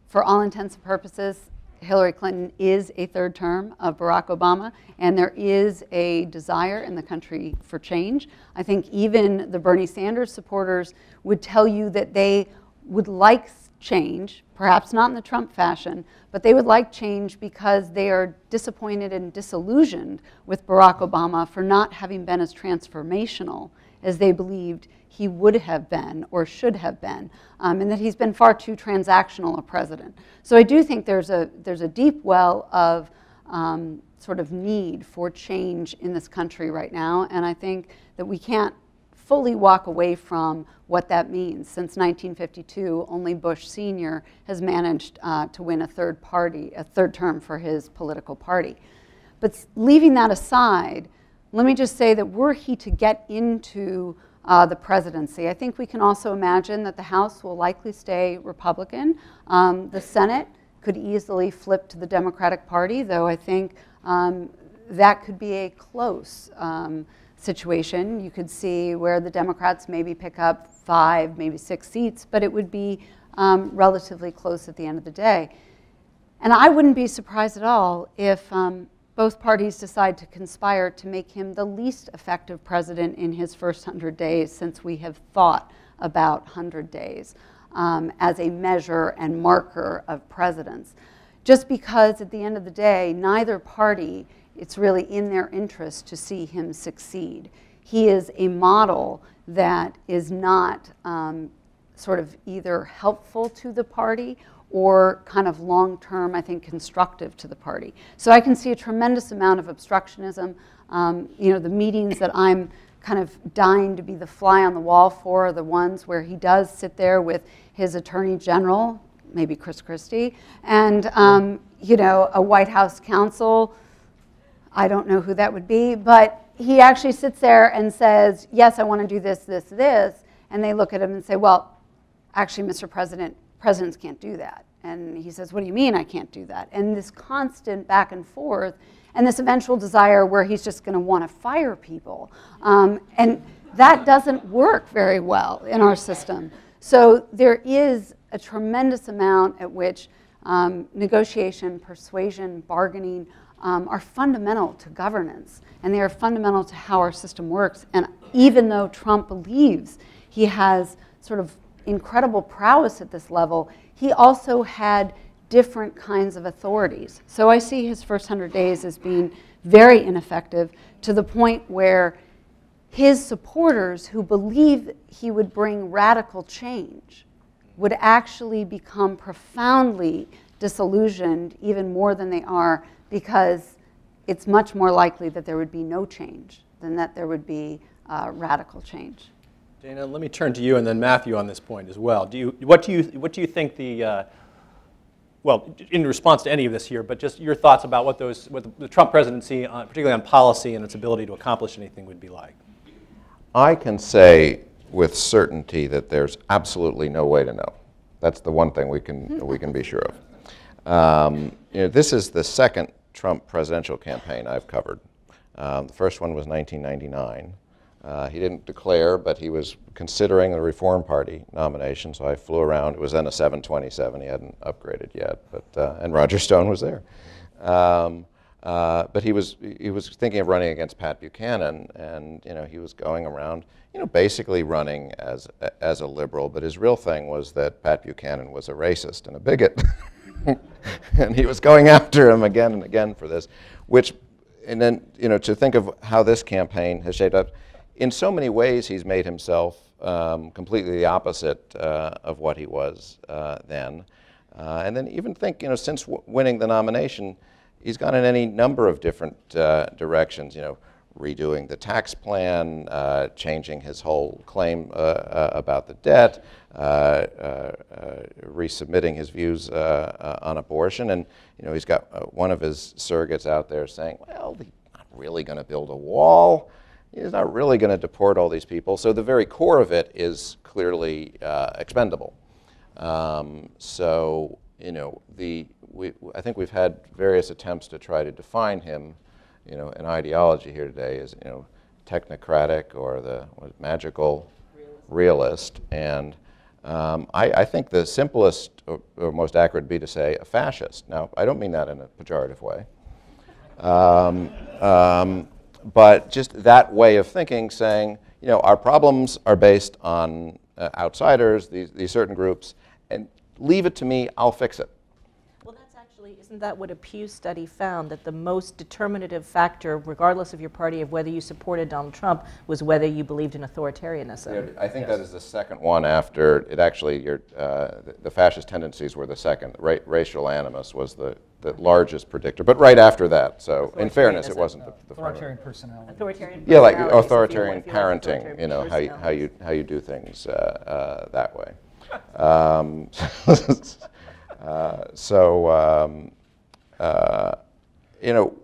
for all intents and purposes, Hillary Clinton is a third term of Barack Obama, and there is a desire in the country for change. I think even the Bernie Sanders supporters would tell you that they would like change, perhaps not in the Trump fashion, but they would like change because they are disappointed and disillusioned with Barack Obama for not having been as transformational as they believed he would have been or should have been, and that he's been far too transactional a president. So I do think there's a deep well of sort of need for change in this country right now, and I think that we can't fully walk away from what that means. Since 1952, only Bush Sr. has managed to win a third term for his political party. But leaving that aside, let me just say that were he to get into the presidency, I think we can also imagine that the House will likely stay Republican. The Senate could easily flip to the Democratic Party, though I think that could be a close situation. You could see where the Democrats maybe pick up 5, maybe 6 seats, but it would be relatively close at the end of the day. And I wouldn't be surprised at all if both parties decide to conspire to make him the least effective president in his first 100 days since we have thought about 100 days. as a measure and marker of presidents. Just because at the end of the day, neither party, it's really in their interest to see him succeed. He is a model that is not sort of either helpful to the party or kind of long-term, I think, constructive to the party. So I can see a tremendous amount of obstructionism. You know, the meetings that I'm kind of dying to be the fly on the wall for are the ones where he does sit there with his attorney general, maybe Chris Christie, and you know, a White House counsel. I don't know who that would be, but he actually sits there and says, yes, I want to do this, this, this, and they look at him and say, well, actually, Mr. President, presidents can't do that. And he says, what do you mean I can't do that? And this constant back and forth, and this eventual desire where he's just going to want to fire people. And that doesn't work very well in our system. So there is a tremendous amount at which negotiation, persuasion, bargaining are fundamental to governance, and they are fundamental to how our system works. And even though Trump believes he has sort of incredible prowess at this level, he also had different kinds of authorities. So I see his first 100 days as being very ineffective, to the point where his supporters who believe he would bring radical change would actually become profoundly disillusioned, even more than they are, because it's much more likely that there would be no change than that there would be radical change. Dana, let me turn to you and then Matthew on this point as well. What do you think the well, in response to any of this here, but just your thoughts about what the Trump presidency, particularly on policy and its ability to accomplish anything, would be like? I can say with certainty that there's absolutely no way to know. That's the one thing we can be sure of. You know, this is the second Trump presidential campaign I've covered. The first one was 1999. He didn't declare, but he was considering the Reform Party nomination, so I flew around. It was then a 727. He hadn't upgraded yet, but and Roger Stone was there. But he was thinking of running against Pat Buchanan, and you know, he was going around, you know, basically running as a liberal. But his real thing was that Pat Buchanan was a racist and a bigot, and he was going after him again and again for this. And then, you know, to think of how this campaign has shaped up. In so many ways, he's made himself completely the opposite of what he was then. And then even think, you know, since winning the nomination, he's gone in any number of different directions, you know, redoing the tax plan, changing his whole claim about the debt, resubmitting his views on abortion. And, you know, he's got one of his surrogates out there saying, well, he's not really going to build a wall. He's not really going to deport all these people. So the very core of it is clearly expendable. So, you know, I think we've had various attempts to try to define him. You know, an ideology here today is, you know, technocratic or the magical realist. And I think the simplest or most accurate would be to say a fascist. Now, I don't mean that in a pejorative way. But just that way of thinking, saying, you know, our problems are based on outsiders, these certain groups, and leave it to me, I'll fix it. Well, that's actually, isn't that what a Pew study found, that the most determinative factor, regardless of your party, of whether you supported Donald Trump, was whether you believed in authoritarianism? Yeah, I think that is the second one after it actually, the fascist tendencies were the second. Racial animus was the largest predictor, but right after that. So in fairness, it wasn't the Authoritarian personality. Authoritarian yeah, like personalities, authoritarian if you like parenting, you know, personalities. how you do things that way. You know,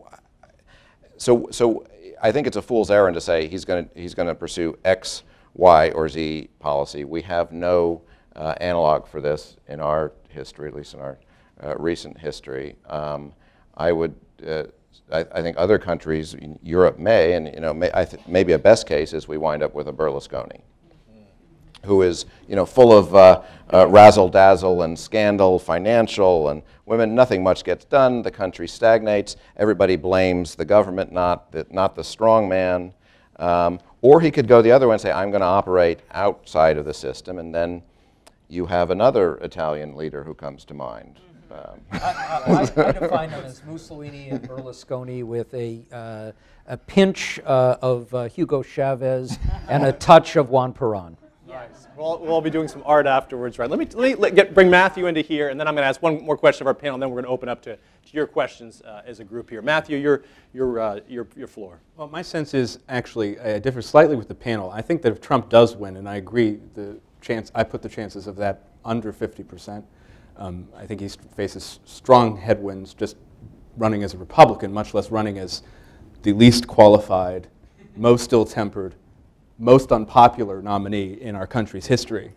so I think it's a fool's errand to say he's going to pursue X, Y, or Z policy. We have no analog for this in our history, at least in our recent history. I think other countries, Europe may, and you know, maybe a best case is we wind up with a Berlusconi, who is, you know, full of razzle-dazzle and scandal, financial, and women. Nothing much gets done. The country stagnates. Everybody blames the government, not the strong man. Or he could go the other way and say, I'm going to operate outside of the system, and then, you have another Italian leader who comes to mind. I define them as Mussolini and Berlusconi with a pinch of Hugo Chavez and a touch of Juan Perón. Nice. We'll all be doing some art afterwards, right? Let me bring Matthew into here, and then I'm going to ask one more question of our panel, and then we're going to open up to your questions as a group here. Matthew, your floor. Well, my sense is actually I differ slightly with the panel. I think that if Trump does win, and I agree, I put the chances of that under 50%. I think he faces strong headwinds just running as a Republican, much less running as the least qualified, most ill-tempered, most unpopular nominee in our country's history.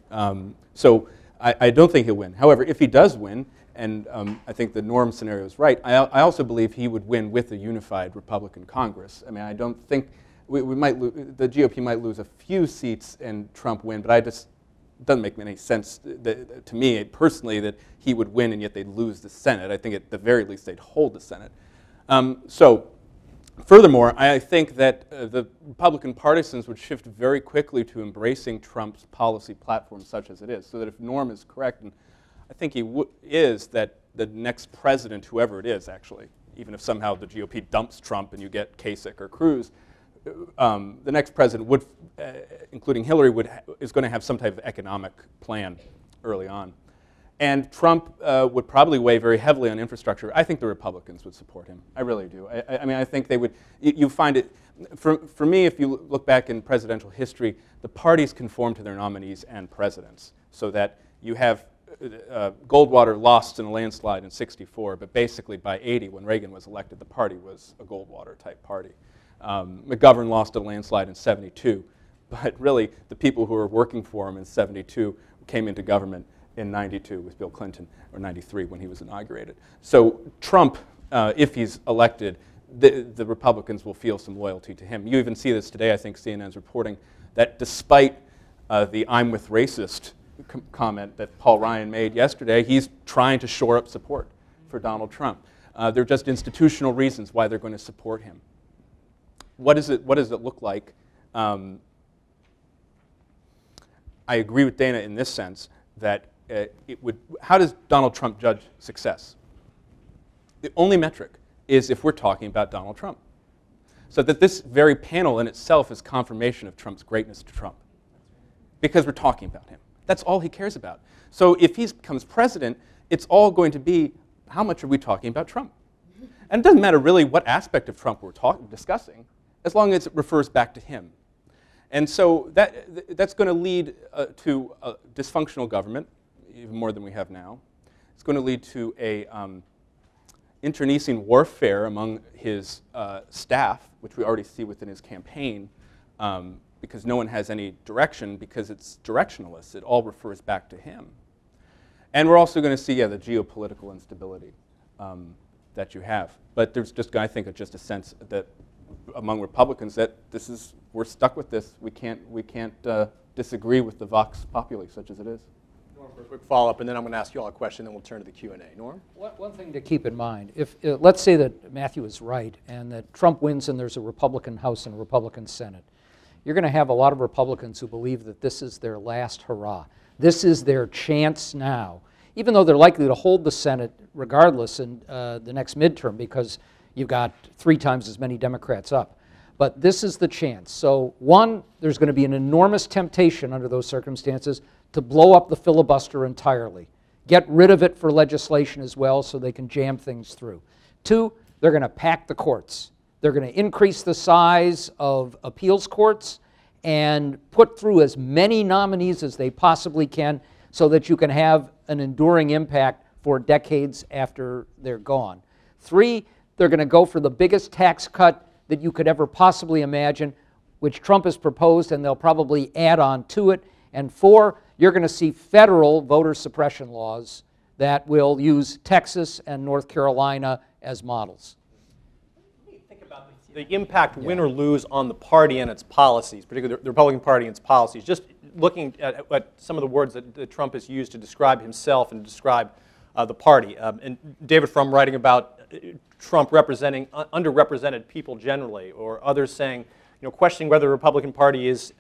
So I don't think he'll win. However, if he does win, and I think the Norm scenario is right, I also believe he would win with a unified Republican Congress. I mean, I don't think the GOP might lose a few seats and Trump win, but it doesn't make any sense to me personally that he would win and yet they'd lose the Senate. I think at the very least they'd hold the Senate. Furthermore, I think that the Republican partisans would shift very quickly to embracing Trump's policy platform such as it is, so that if Norm is correct, and I think he is, that the next president, whoever it is actually, even if somehow the GOP dumps Trump and you get Kasich or Cruz, the next president would, including Hillary, is going to have some type of economic plan early on. And Trump would probably weigh very heavily on infrastructure. I think the Republicans would support him. I really do. I mean, I think they would. You find it, for me, if you look back in presidential history, the parties conform to their nominees and presidents. So that you have Goldwater lost in a landslide in '64, but basically by '80, when Reagan was elected, the party was a Goldwater type party. McGovern lost a landslide in '72, but really the people who were working for him in '72 came into government in '92 with Bill Clinton, or '93 when he was inaugurated. So Trump, if he's elected, the Republicans will feel some loyalty to him. You even see this today. I think CNN's reporting that despite the "I'm with racist" comment that Paul Ryan made yesterday, he's trying to shore up support for Donald Trump. There are just institutional reasons why they're going to support him. What does it look like? I agree with Dana in this sense that how does Donald Trump judge success? The only metric is if we're talking about Donald Trump. So that this very panel in itself is confirmation of Trump's greatness to Trump. Because we're talking about him. That's all he cares about. So if he becomes president, it's all going to be, how much are we talking about Trump? And it doesn't matter really what aspect of Trump we're discussing, as long as it refers back to him. And so that's going to lead to a dysfunctional government, even more than we have now. It's going to lead to a internecine warfare among his staff, which we already see within his campaign, because no one has any direction, because it's directionless. It all refers back to him. And we're also going to see, the geopolitical instability that you have. But there's just, I think, just a sense that among Republicans that we're stuck with this. We can't disagree with the vox populi, such as it is. Norm, for a quick follow-up, and then I'm going to ask you all a question, then we'll turn to the Q&A. Norm? One thing to keep in mind, if let's say that Matthew is right and that Trump wins and there's a Republican House and a Republican Senate, you're going to have a lot of Republicans who believe that this is their last hurrah. This is their chance now, even though they're likely to hold the Senate regardless in the next midterm because you've got 3 times as many Democrats up. But this is the chance. So one, there's going to be an enormous temptation under those circumstances to blow up the filibuster entirely. Get rid of it for legislation as well so they can jam things through. 2, they're going to pack the courts. They're going to increase the size of appeals courts and put through as many nominees as they possibly can so that you can have an enduring impact for decades after they're gone. 3, they're going to go for the biggest tax cut that you could ever possibly imagine, which Trump has proposed, and they'll probably add on to it. And 4, you're going to see federal voter suppression laws that will use Texas and North Carolina as models. Think about the impact, win or lose, on the party and its policies, particularly the Republican Party and its policies. Just looking at some of the words that Trump has used to describe himself and describe the party. And David Frum writing about Trump representing underrepresented people generally, or others saying, questioning whether the Republican Party is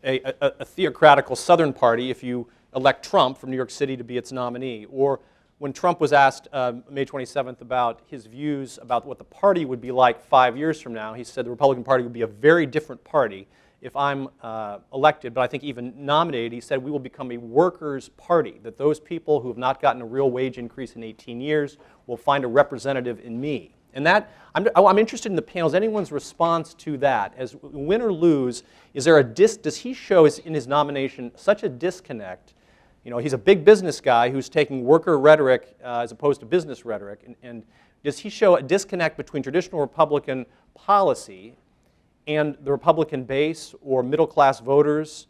a theocratical Southern party if you elect Trump from New York City to be its nominee. Or when Trump was asked May 27th about his views about what the party would be like 5 years from now, he said the Republican Party would be a very different party if I'm elected, but I think even nominated. He said we will become a workers' party, that those people who have not gotten a real wage increase in 18 years will find a representative in me. And that, I'm interested in the panel's, anyone's response to that. As win or lose, is there does he show in his nomination such a disconnect? You know, he's a big business guy who's taking worker rhetoric as opposed to business rhetoric. And does he show a disconnect between traditional Republican policy and the Republican base or middle-class voters?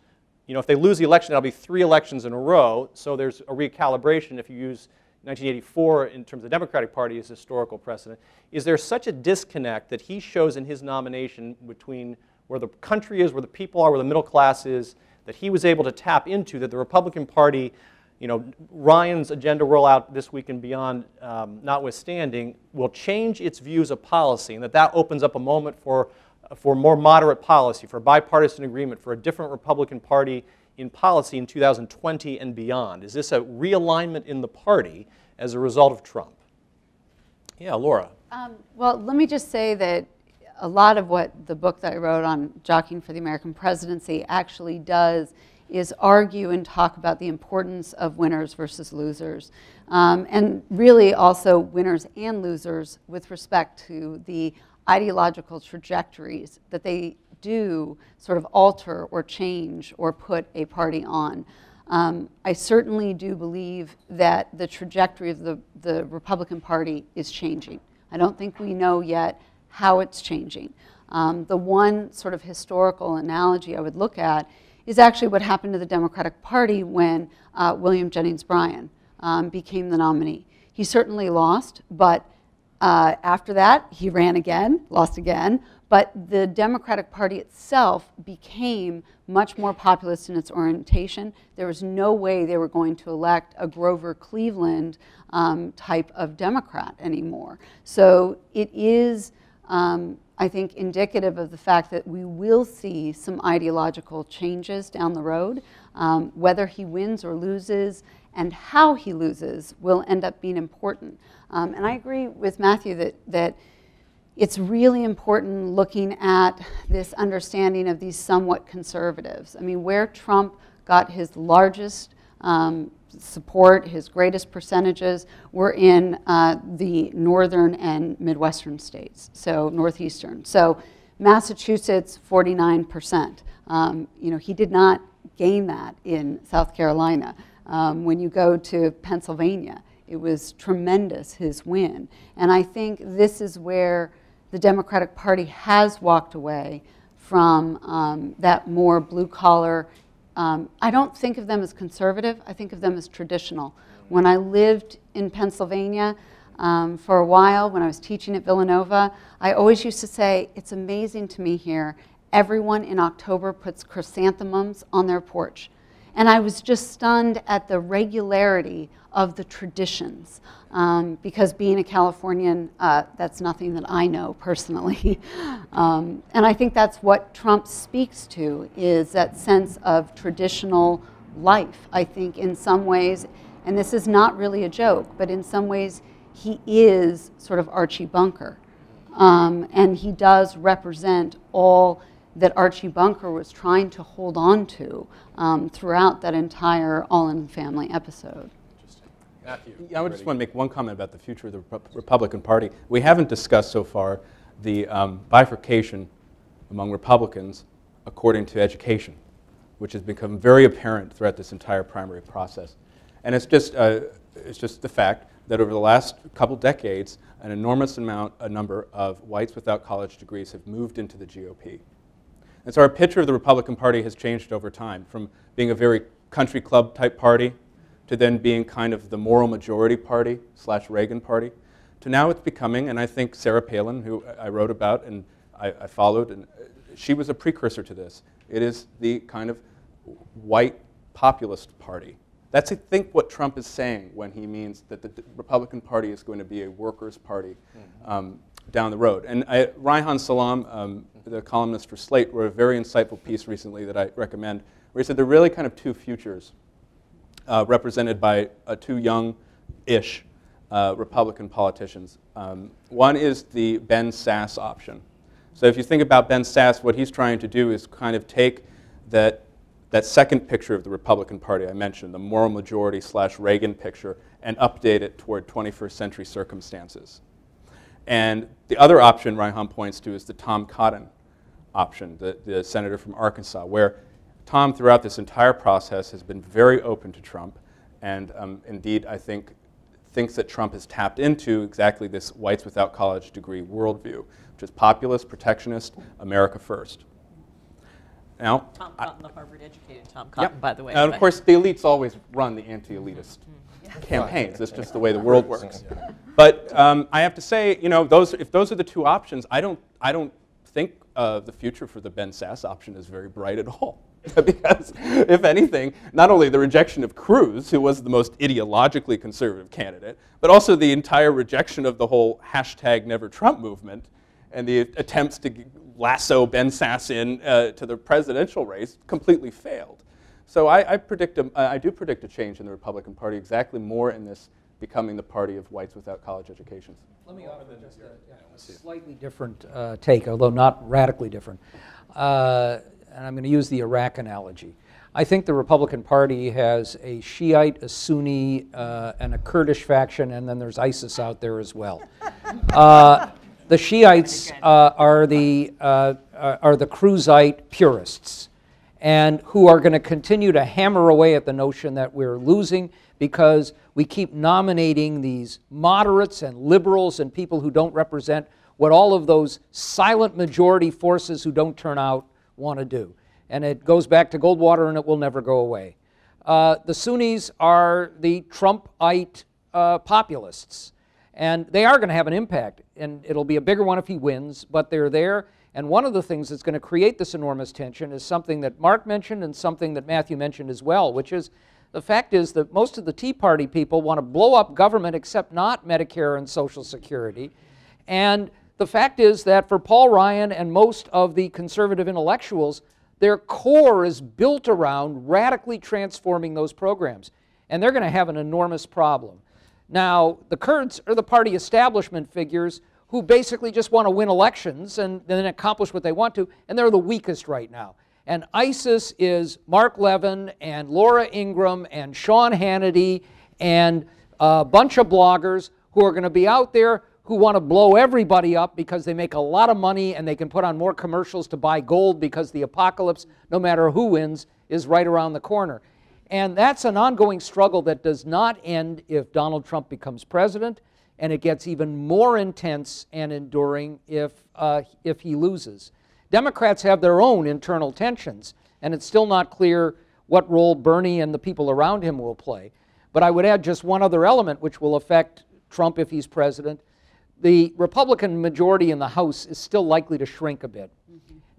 You know, if they lose the election, that'll be 3 elections in a row. So there's a recalibration if you use 1984 in terms of the Democratic Party as historical precedent. Is there such a disconnect that he shows in his nomination between where the country is, where the people are, where the middle class is, that he was able to tap into, that the Republican Party, you know, Ryan's agenda rollout this week and beyond notwithstanding, will change its views of policy, and that opens up a moment for more moderate policy, for bipartisan agreement, for a different Republican Party in policy in 2020 and beyond? Is this a realignment in the party as a result of Trump? Yeah, Laura. Well, let me just say that a lot of what the book that I wrote on jockeying for the American presidency actually does is argue and talk about the importance of winners versus losers, and really also winners and losers with respect to the ideological trajectories that they do sort of alter or change or put a party on. I certainly do believe that the trajectory of the Republican Party is changing. I don't think we know yet how it's changing. The one sort of historical analogy I would look at is actually what happened to the Democratic Party when William Jennings Bryan became the nominee. He certainly lost, but after that, he ran again, lost again, but the Democratic Party itself became much more populist in its orientation. There was no way they were going to elect a Grover Cleveland type of Democrat anymore. So it is, I think, indicative of the fact that we will see some ideological changes down the road. Whether he wins or loses and how he loses will end up being important. And I agree with Matthew that it's really important looking at this understanding of these somewhat conservatives. I mean, where Trump got his largest support, his greatest percentages, were in the northern and midwestern states, so northeastern. So Massachusetts, 49%. You know, he did not gain that in South Carolina. When you go to Pennsylvania, it was tremendous, his win. And I think this is where the Democratic Party has walked away from that more blue-collar. I don't think of them as conservative. I think of them as traditional. When I lived in Pennsylvania for a while, when I was teaching at Villanova, I always used to say, it's amazing to me here, everyone in October puts chrysanthemums on their porch. And I was just stunned at the regularity of the traditions. Because being a Californian, that's nothing that I know personally. And I think that's what Trump speaks to, is that sense of traditional life. I think in some ways, and this is not really a joke, but in some ways he is sort of Archie Bunker. And he does represent all that Archie Bunker was trying to hold on to throughout that entire All in the Family episode. Matthew. Yeah, I just want to make one comment about the future of the Republican Party. We haven't discussed so far the bifurcation among Republicans according to education, which has become very apparent throughout this entire primary process. And it's just the fact that over the last couple decades, an enormous number of whites without college degrees have moved into the GOP. And so our picture of the Republican Party has changed over time, from being a very country club type party to then being kind of the moral majority party / Reagan party, to now it's becoming, and I think Sarah Palin, who I wrote about and I followed, and she was a precursor to this. It is the kind of white populist party. That's, I think, what Trump is saying when he means that the Republican Party is going to be a workers' party down the road. And Reihan Salam, the columnist for Slate, wrote a very insightful piece recently that I recommend, where he said there are really kind of two futures represented by two young-ish Republican politicians. One is the Ben Sasse option. So if you think about Ben Sasse, what he's trying to do is kind of take that second picture of the Republican Party I mentioned, the moral majority / Reagan picture, and update it toward 21st century circumstances. And the other option Reihan points to is the Tom Cotton option, the senator from Arkansas, where Tom, throughout this entire process, has been very open to Trump, and indeed, I think, thinks that Trump has tapped into exactly this whites without college degree worldview, which is populist, protectionist, America first. Now, Tom Cotton, the Harvard-educated Tom Cotton, by the way. And of course, the elites always run the anti-elitist campaigns. It's just the way the world works. But I have to say, you know, if those are the two options, I don't think the future for the Ben Sasse option is very bright at all. Because, if anything, not only the rejection of Cruz, who was the most ideologically conservative candidate, but also the entire rejection of the whole #NeverTrump movement and the attempts to lasso Ben Sasse in to the presidential race completely failed. So I do predict a change in the Republican Party, exactly more in this becoming the party of whites without college educations. Let me offer just a slightly different take, although not radically different. And I'm going to use the Iraq analogy. I think the Republican Party has a Shiite, a Sunni, and a Kurdish faction, and then there's ISIS out there as well. The Shiites are the Cruzite purists, and who are going to continue to hammer away at the notion that we're losing because we keep nominating these moderates and liberals and people who don't represent what all of those silent majority forces who don't turn out want to do. And it goes back to Goldwater, and it will never go away. The Sunnis are the Trumpite populists, and they are going to have an impact, and it'll be a bigger one if he wins, but they're there. And one of the things that's going to create this enormous tension is something that Mark mentioned and something that Matthew mentioned as well, which is the fact is that most of the Tea Party people want to blow up government except not Medicare and Social Security. And the fact is that for Paul Ryan and most of the conservative intellectuals, their core is built around radically transforming those programs. And they're going to have an enormous problem. Now, the Kurds are the party establishment figures who basically just want to win elections and then accomplish what they want to, and they're the weakest right now. And ISIS is Mark Levin and Laura Ingraham and Sean Hannity and a bunch of bloggers who are going to be out there who want to blow everybody up because they make a lot of money and they can put on more commercials to buy gold because the apocalypse, no matter who wins, is right around the corner. And that's an ongoing struggle that does not end if Donald Trump becomes president, and it gets even more intense and enduring if he loses. Democrats have their own internal tensions, and it's still not clear what role Bernie and the people around him will play. But I would add just one other element which will affect Trump if he's president. The Republican majority in the House is still likely to shrink a bit.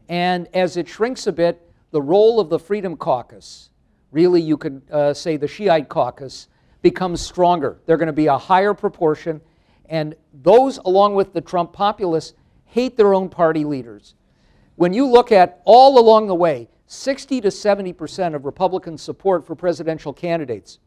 And as it shrinks a bit, the role of the Freedom Caucus, really you could say the Shiite caucus, becomes stronger. They're going to be a higher proportion, and those, along with the Trump populists, hate their own party leaders. When you look at all along the way, 60 to 70% of Republican support for presidential candidates,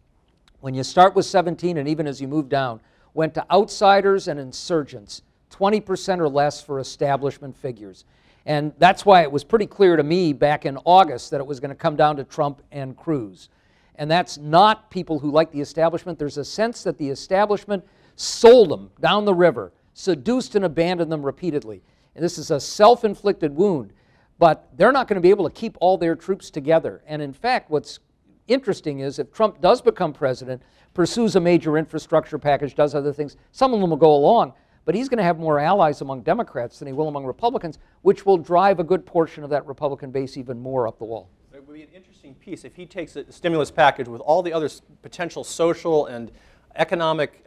when you start with 17 and even as you move down, went to outsiders and insurgents, 20% or less for establishment figures. And that's why it was pretty clear to me back in August that it was going to come down to Trump and Cruz. And that's not people who like the establishment. There's a sense that the establishment sold them down the river, seduced and abandoned them repeatedly. And this is a self-inflicted wound, but they're not going to be able to keep all their troops together. And in fact, what's interesting is if Trump does become president, pursues a major infrastructure package, does other things, some of them will go along, but he's going to have more allies among Democrats than he will among Republicans, which will drive a good portion of that Republican base even more up the wall. It would be an interesting piece if he takes a stimulus package with all the other potential social and economic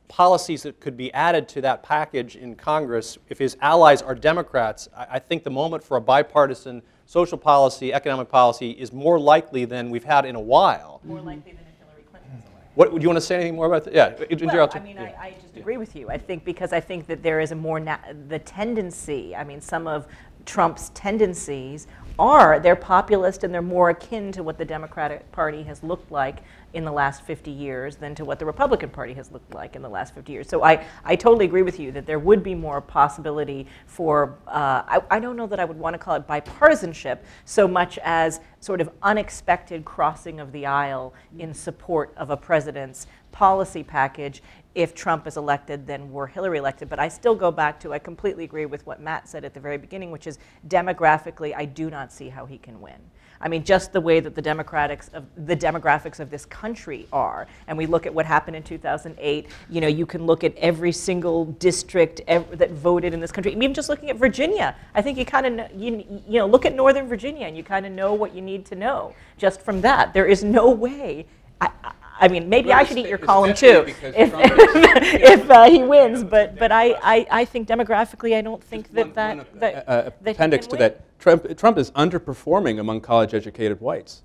policies that could be added to that package in Congress. If his allies are Democrats, I think the moment for a bipartisan social policy, economic policy is more likely than we've had in a while. More likely than if Hillary Clinton is elected. What, would you want to say anything more about that? Yeah, Well, I mean, I just agree with you. I think because I think that there is a more, the tendency, I mean, some of Trump's tendencies are they're populist and they're more akin to what the Democratic Party has looked like in the last 50 years than to what the Republican Party has looked like in the last 50 years. So I totally agree with you that there would be more possibility for, I don't know that I would want to call it bipartisanship so much as sort of unexpected crossing of the aisle in support of a president's policy package if Trump is elected than were Hillary elected. But I still go back to, I completely agree with what Matt said at the very beginning, which is demographically, I do not see how he can win. I mean, just the way that the demographics of this country are, and we look at what happened in 2008, you know, you can look at every single district that voted in this country. Even just looking at Virginia, I think you kind of, you know, look at Northern Virginia and you kind of know what you need to know just from that. There is no way, I mean, maybe I should eat your column too if he wins, but I think demographically, I don't think that appendix to that. Trump is underperforming among college-educated whites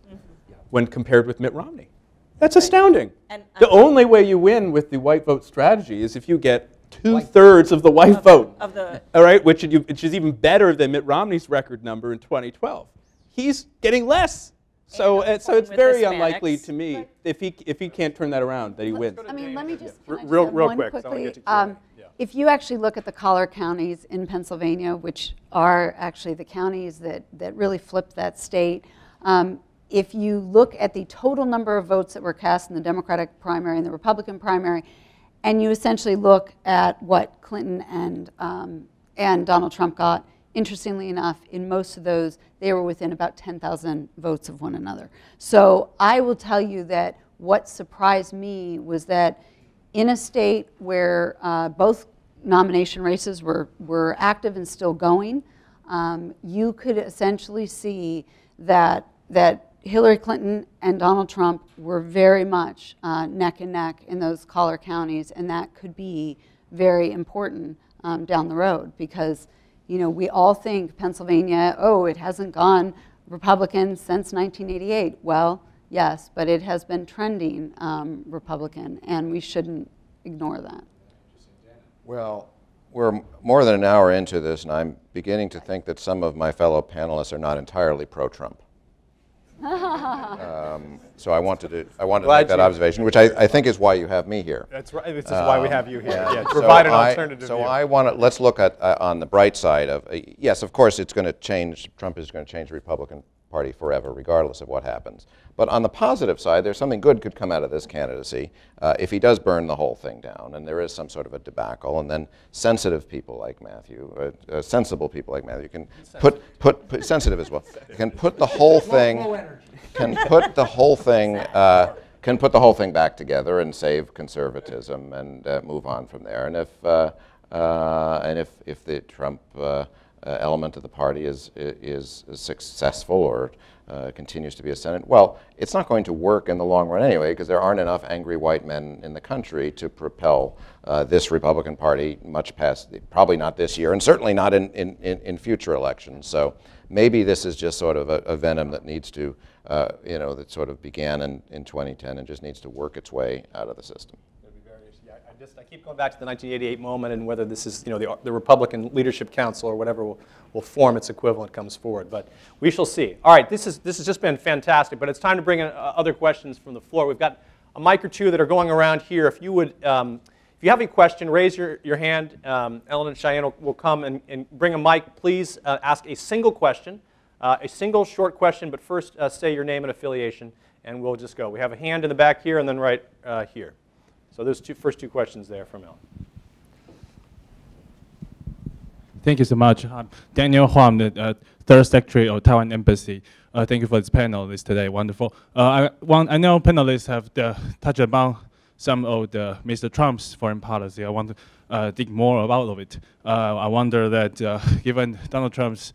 when compared with Mitt Romney. That's astounding. The only way you win with the white vote strategy is if you get 2/3 of the white vote, all right, which is even better than Mitt Romney's record number in 2012. He's getting less. So it's very unlikely to me if he can't turn that around that he wins. I mean, let me just real quick. Quickly. If you actually look at the collar counties in Pennsylvania, which are actually the counties that really flipped that state, if you look at the total number of votes that were cast in the Democratic primary and the Republican primary, and you essentially look at what Clinton and Donald Trump got, interestingly enough, in most of those, they were within about 10,000 votes of one another. So I will tell you that what surprised me was that in a state where both nomination races were active and still going, you could essentially see that Hillary Clinton and Donald Trump were very much neck and neck in those collar counties, and that could be very important down the road because, you know, we all think Pennsylvania, oh, it hasn't gone Republican since 1988. Well, yes, but it has been trending Republican, and we shouldn't ignore that. Well, we're more than an hour into this, and I'm beginning to think that some of my fellow panelists are not entirely pro-Trump. So I wanted to make that observation, which I think is why you have me here. That's right. This is why we have you here. Yeah, to provide an alternative view. So I want to let's look at on the bright side of yes, of course, it's going to change. Trump is going to change the Republican Party forever, regardless of what happens. But on the positive side, there's something good could come out of this candidacy if he does burn the whole thing down, and there is some sort of a debacle, and then sensitive people like Matthew, sensible people like Matthew, can put sensitive as well, can put the whole thing, can put the whole thing back together and save conservatism and move on from there. And if the Trump element of the party is successful or continues to be a Senate, well, it's not going to work in the long run anyway because there aren't enough angry white men in the country to propel this Republican Party much past, probably not this year, and certainly not in future elections. So maybe this is just sort of a venom that needs to, that sort of began in 2010 and just needs to work its way out of the system. I keep going back to the 1988 moment and whether this is, the Republican Leadership Council or whatever will form its equivalent comes forward. But we shall see. All right, this has just been fantastic, but it's time to bring in other questions from the floor. We've got a mic or two that are going around here. If you would, if you have any question, raise your hand. Ellen and Cheyenne will come and bring a mic. Please ask a single question, a single short question, but first say your name and affiliation, and we'll just go. We have a hand in the back here and then right here. So those first two questions there from Ellen. Thank you so much. I'm Daniel Huang, the third secretary of Taiwan Embassy. Thank you for this panel today. Wonderful. I know panelists have touched upon some of Mr. Trump's foreign policy. I want to dig more about it. I wonder that given Donald Trump's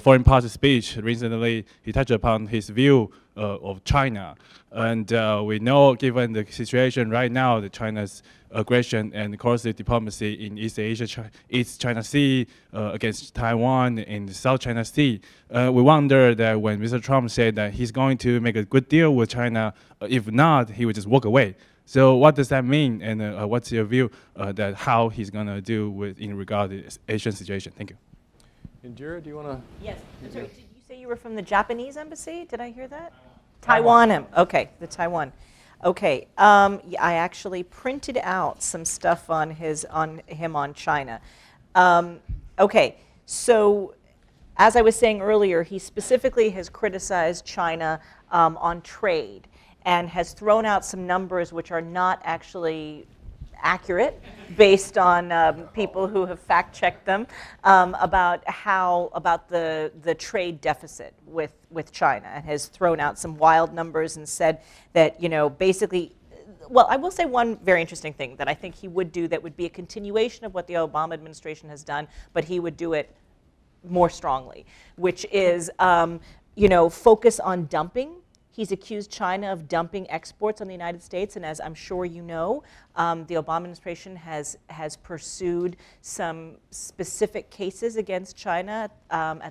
foreign policy speech recently, he touched upon his view of China. And we know, given the situation right now, China's aggression and coercive diplomacy in East Asia, East China Sea, against Taiwan in the South China Sea, we wonder that when Mr. Trump said that he's going to make a good deal with China, if not, he would just walk away. So what does that mean, and what's your view that how he's going to do in regard to the Asian situation? Thank you. Indira, do you want to? Yes. I'm sorry, did you say you were from the Japanese embassy? Did I hear that? Taiwan. Okay, the Taiwan. Okay. Yeah, I actually printed out some stuff on him on China. Okay. So, as I was saying earlier, he specifically has criticized China on trade and has thrown out some numbers which are not actually accurate based on people who have fact-checked them about the trade deficit with China, and has thrown out some wild numbers and said that, basically, well, I will say one very interesting thing that I think he would do that would be a continuation of what the Obama administration has done, but he would do it more strongly, which is, focus on dumping. He's accused China of dumping exports on the United States, and as I'm sure you know, the Obama administration has pursued some specific cases against China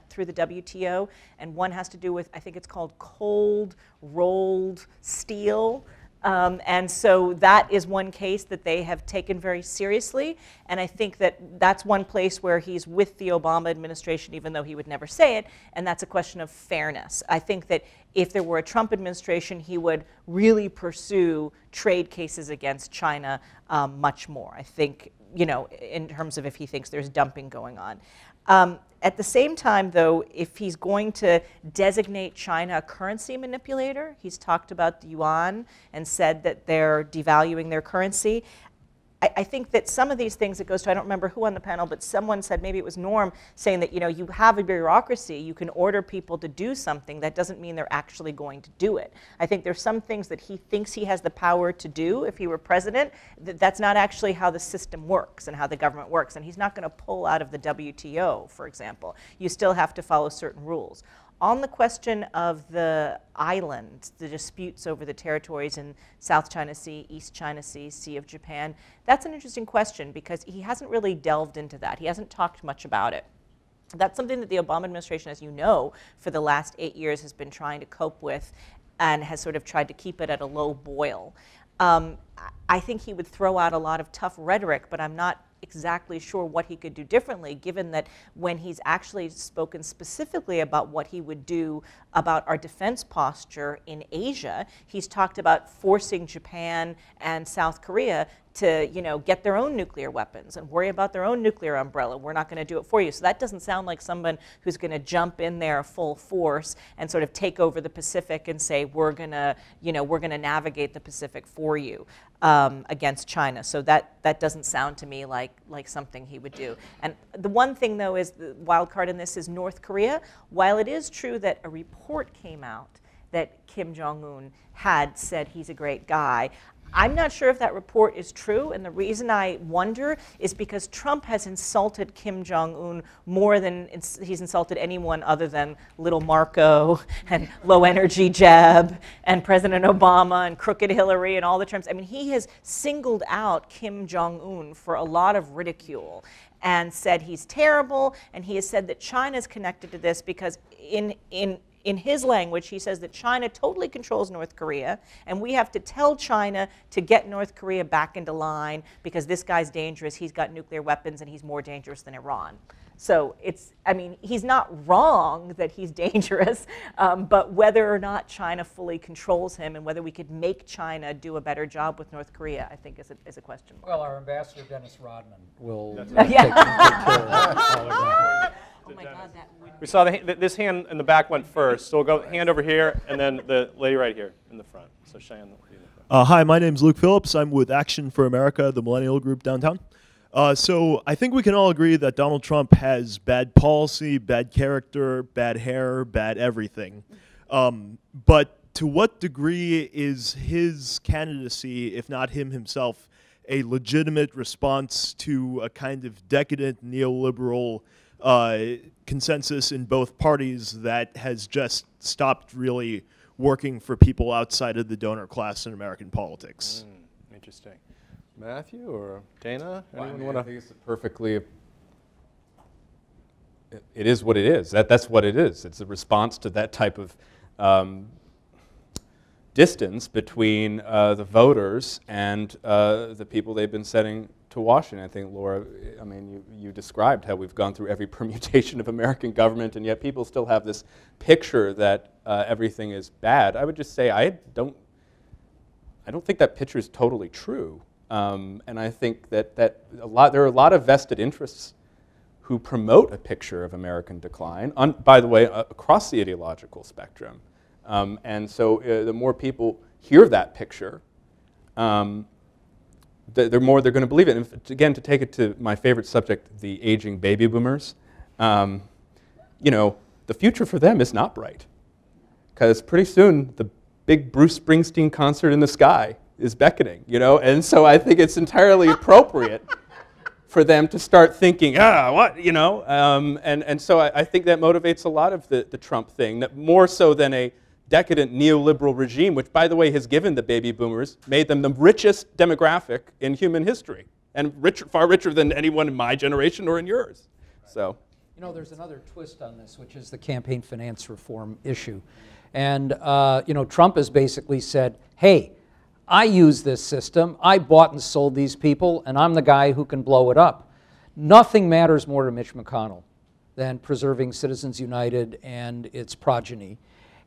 through the WTO, and one has to do with, I think it's called cold rolled steel. And so that is one case that they have taken very seriously, and I think that that's one place where he's with the Obama administration, even though he would never say it, and that's a question of fairness. I think that if there were a Trump administration, he would really pursue trade cases against China much more, I think, in terms of if he thinks there's dumping going on. At the same time, though, if he's going to designate China a currency manipulator, he's talked about the yuan and said that they're devaluing their currency. I think that some of these things, it goes to, I don't remember who on the panel, but someone said, maybe it was Norm, saying that, you have a bureaucracy, you can order people to do something, that doesn't mean they're actually going to do it. I think there's some things that he thinks he has the power to do if he were president, that's not actually how the system works and how the government works, and he's not going to pull out of the WTO, for example. You still have to follow certain rules. On the question of the islands, the disputes over the territories in South China Sea, East China Sea, Sea of Japan, that's an interesting question because he hasn't really delved into that. He hasn't talked much about it. That's something that the Obama administration, as you know, for the last 8 years has been trying to cope with and has sort of tried to keep it at a low boil. I think he would throw out a lot of tough rhetoric, but I'm not exactly sure what he could do differently, given that when he's actually spoken specifically about what he would do about our defense posture in Asia, he's talked about forcing Japan and South Korea to, get their own nuclear weapons and worry about their own nuclear umbrella. We're not going to do it for you. So that doesn't sound like someone who's going to jump in there full force and sort of take over the Pacific and say, we're going to navigate the Pacific for you against China. So that doesn't sound to me like something he would do. And the one thing, though, is the wild card in this is North Korea. While it is true that a report came out that Kim Jong-un had said he's a great guy, I'm not sure if that report is true, and the reason I wonder is because Trump has insulted Kim Jong-un more than he's insulted anyone other than Little Marco and Low Energy Jeb and President Obama and Crooked Hillary and all the Trumps. I mean, he has singled out Kim Jong-un for a lot of ridicule and said he's terrible, and he has said that China's connected to this because in his language, he says that China totally controls North Korea, and we have to tell China to get North Korea back into line because this guy's dangerous, he's got nuclear weapons, and he's more dangerous than Iran. So he's not wrong that he's dangerous, but whether or not China fully controls him and whether we could make China do a better job with North Korea, I think is a question mark. Well, our ambassador, Dennis Rodman, will right. take care of all of that. Oh my God, that would. We saw this hand in the back went first, so we'll go hand over here, and then the lady right here in the front. So Cheyenne, in the front. Hi, my name's Luke Phillips. I'm with Action for America, the millennial group downtown. So I think we can all agree that Donald Trump has bad policy, bad character, bad hair, bad everything. But to what degree is his candidacy, if not him himself, a legitimate response to a kind of decadent neoliberal consensus in both parties that has just stopped really working for people outside of the donor class in American politics? Interesting. Matthew or Dana? Well, Anyone I think it's perfectly. It is what it is. That's what it is. It's a response to that type of distance between the voters and the people they've been setting to Washington. I think, Laura, I mean, you described how we've gone through every permutation of American government, and yet people still have this picture that everything is bad. I would just say I don't think that picture is totally true, and I think that there are a lot of vested interests who promote a picture of American decline, by the way, across the ideological spectrum. And so the more people hear that picture, the more they're going to believe it. And again, to take it to my favorite subject, the aging baby boomers, you know, the future for them is not bright. Because pretty soon, the big Bruce Springsteen concert in the sky is beckoning, you know? And so I think it's entirely appropriate for them to start thinking, what, you know? And so I think that motivates a lot of the Trump thing, that more so than a decadent neoliberal regime, which, by the way, has given the baby boomers, made them the richest demographic in human history, and far richer than anyone in my generation or in yours. So, you know, there's another twist on this, which is the campaign finance reform issue. And, you know, Trump has basically said, hey, I use this system, I bought and sold these people, and I'm the guy who can blow it up. Nothing matters more to Mitch McConnell than preserving Citizens United and its progeny.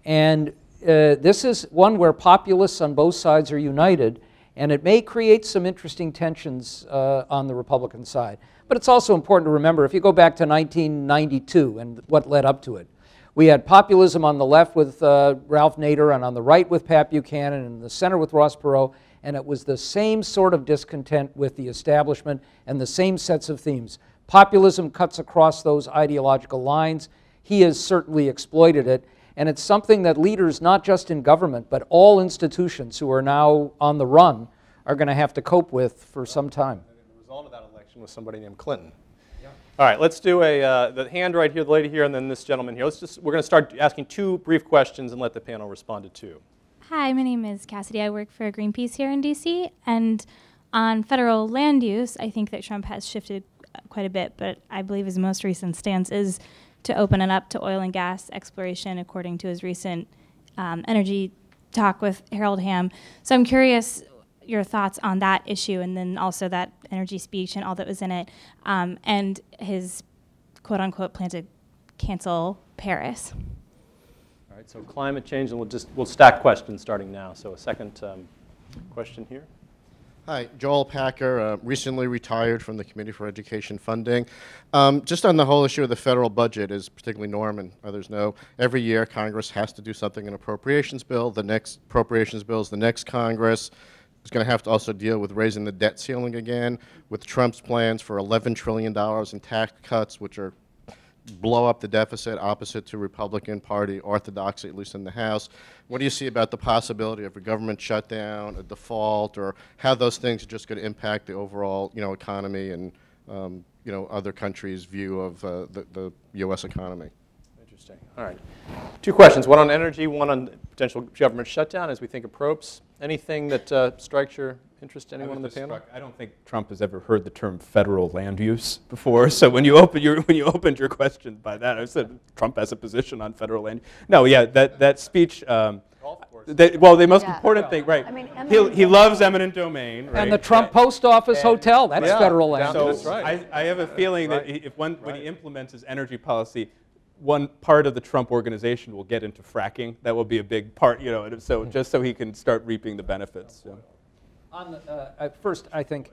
And this is one where populists on both sides are united, and it may create some interesting tensions on the Republican side. But it's also important to remember, if you go back to 1992 and what led up to it, we had populism on the left with Ralph Nader, and on the right with Pat Buchanan, and in the center with Ross Perot, and it was the same sort of discontent with the establishment and the same sets of themes. Populism cuts across those ideological lines. He has certainly exploited it, and it's something that leaders, not just in government, but all institutions who are now on the run, are going to have to cope with for some time. I think the result of that election was somebody named Clinton. All right, let's do the hand right here, the lady here, and then this gentleman here. We're going to start asking 2 brief questions and let the panel respond to 2. Hi, my name is Cassidy. I work for Greenpeace here in DC, and on federal land use, I think that Trump has shifted quite a bit, but I believe his most recent stance is to open it up to oil and gas exploration, according to his recent energy talk with Harold Hamm. So I'm curious your thoughts on that issue, and then also that energy speech and all that was in it, and his quote-unquote plan to cancel Paris. All right, so climate change, and we'll stack questions starting now. So a second question here. Hi, Joel Packer, recently retired from the Committee for Education Funding. Just on the whole issue of the federal budget, as particularly Norm and others know, every year Congress has to do something in an appropriations bill. The next appropriations bill is the next Congress is going to have to also deal with raising the debt ceiling again, with Trump's plans for $11 trillion in tax cuts, which are blow up the deficit, opposite to Republican Party orthodoxy, at least in the House. What do you see about the possibility of a government shutdown, a default, or how those things are just going to impact the overall, economy and, other countries' view of the U.S. economy? Interesting. All right. 2 questions, one on energy, one on potential government shutdown as we think of probes. Anything that strikes your interest, anyone on the panel? I don't think Trump has ever heard the term federal land use before. So when you opened your question by that, I said Trump has a position on federal land. No, yeah, that speech. The most important thing, right? I mean, he loves eminent domain, right? And the Trump Post Office Hotel, that's federal land. So that's right. I have a feeling that when he implements his energy policy, one part of the Trump organization will get into fracking. That will be a big part, so just so he can start reaping the benefits. So. First, I think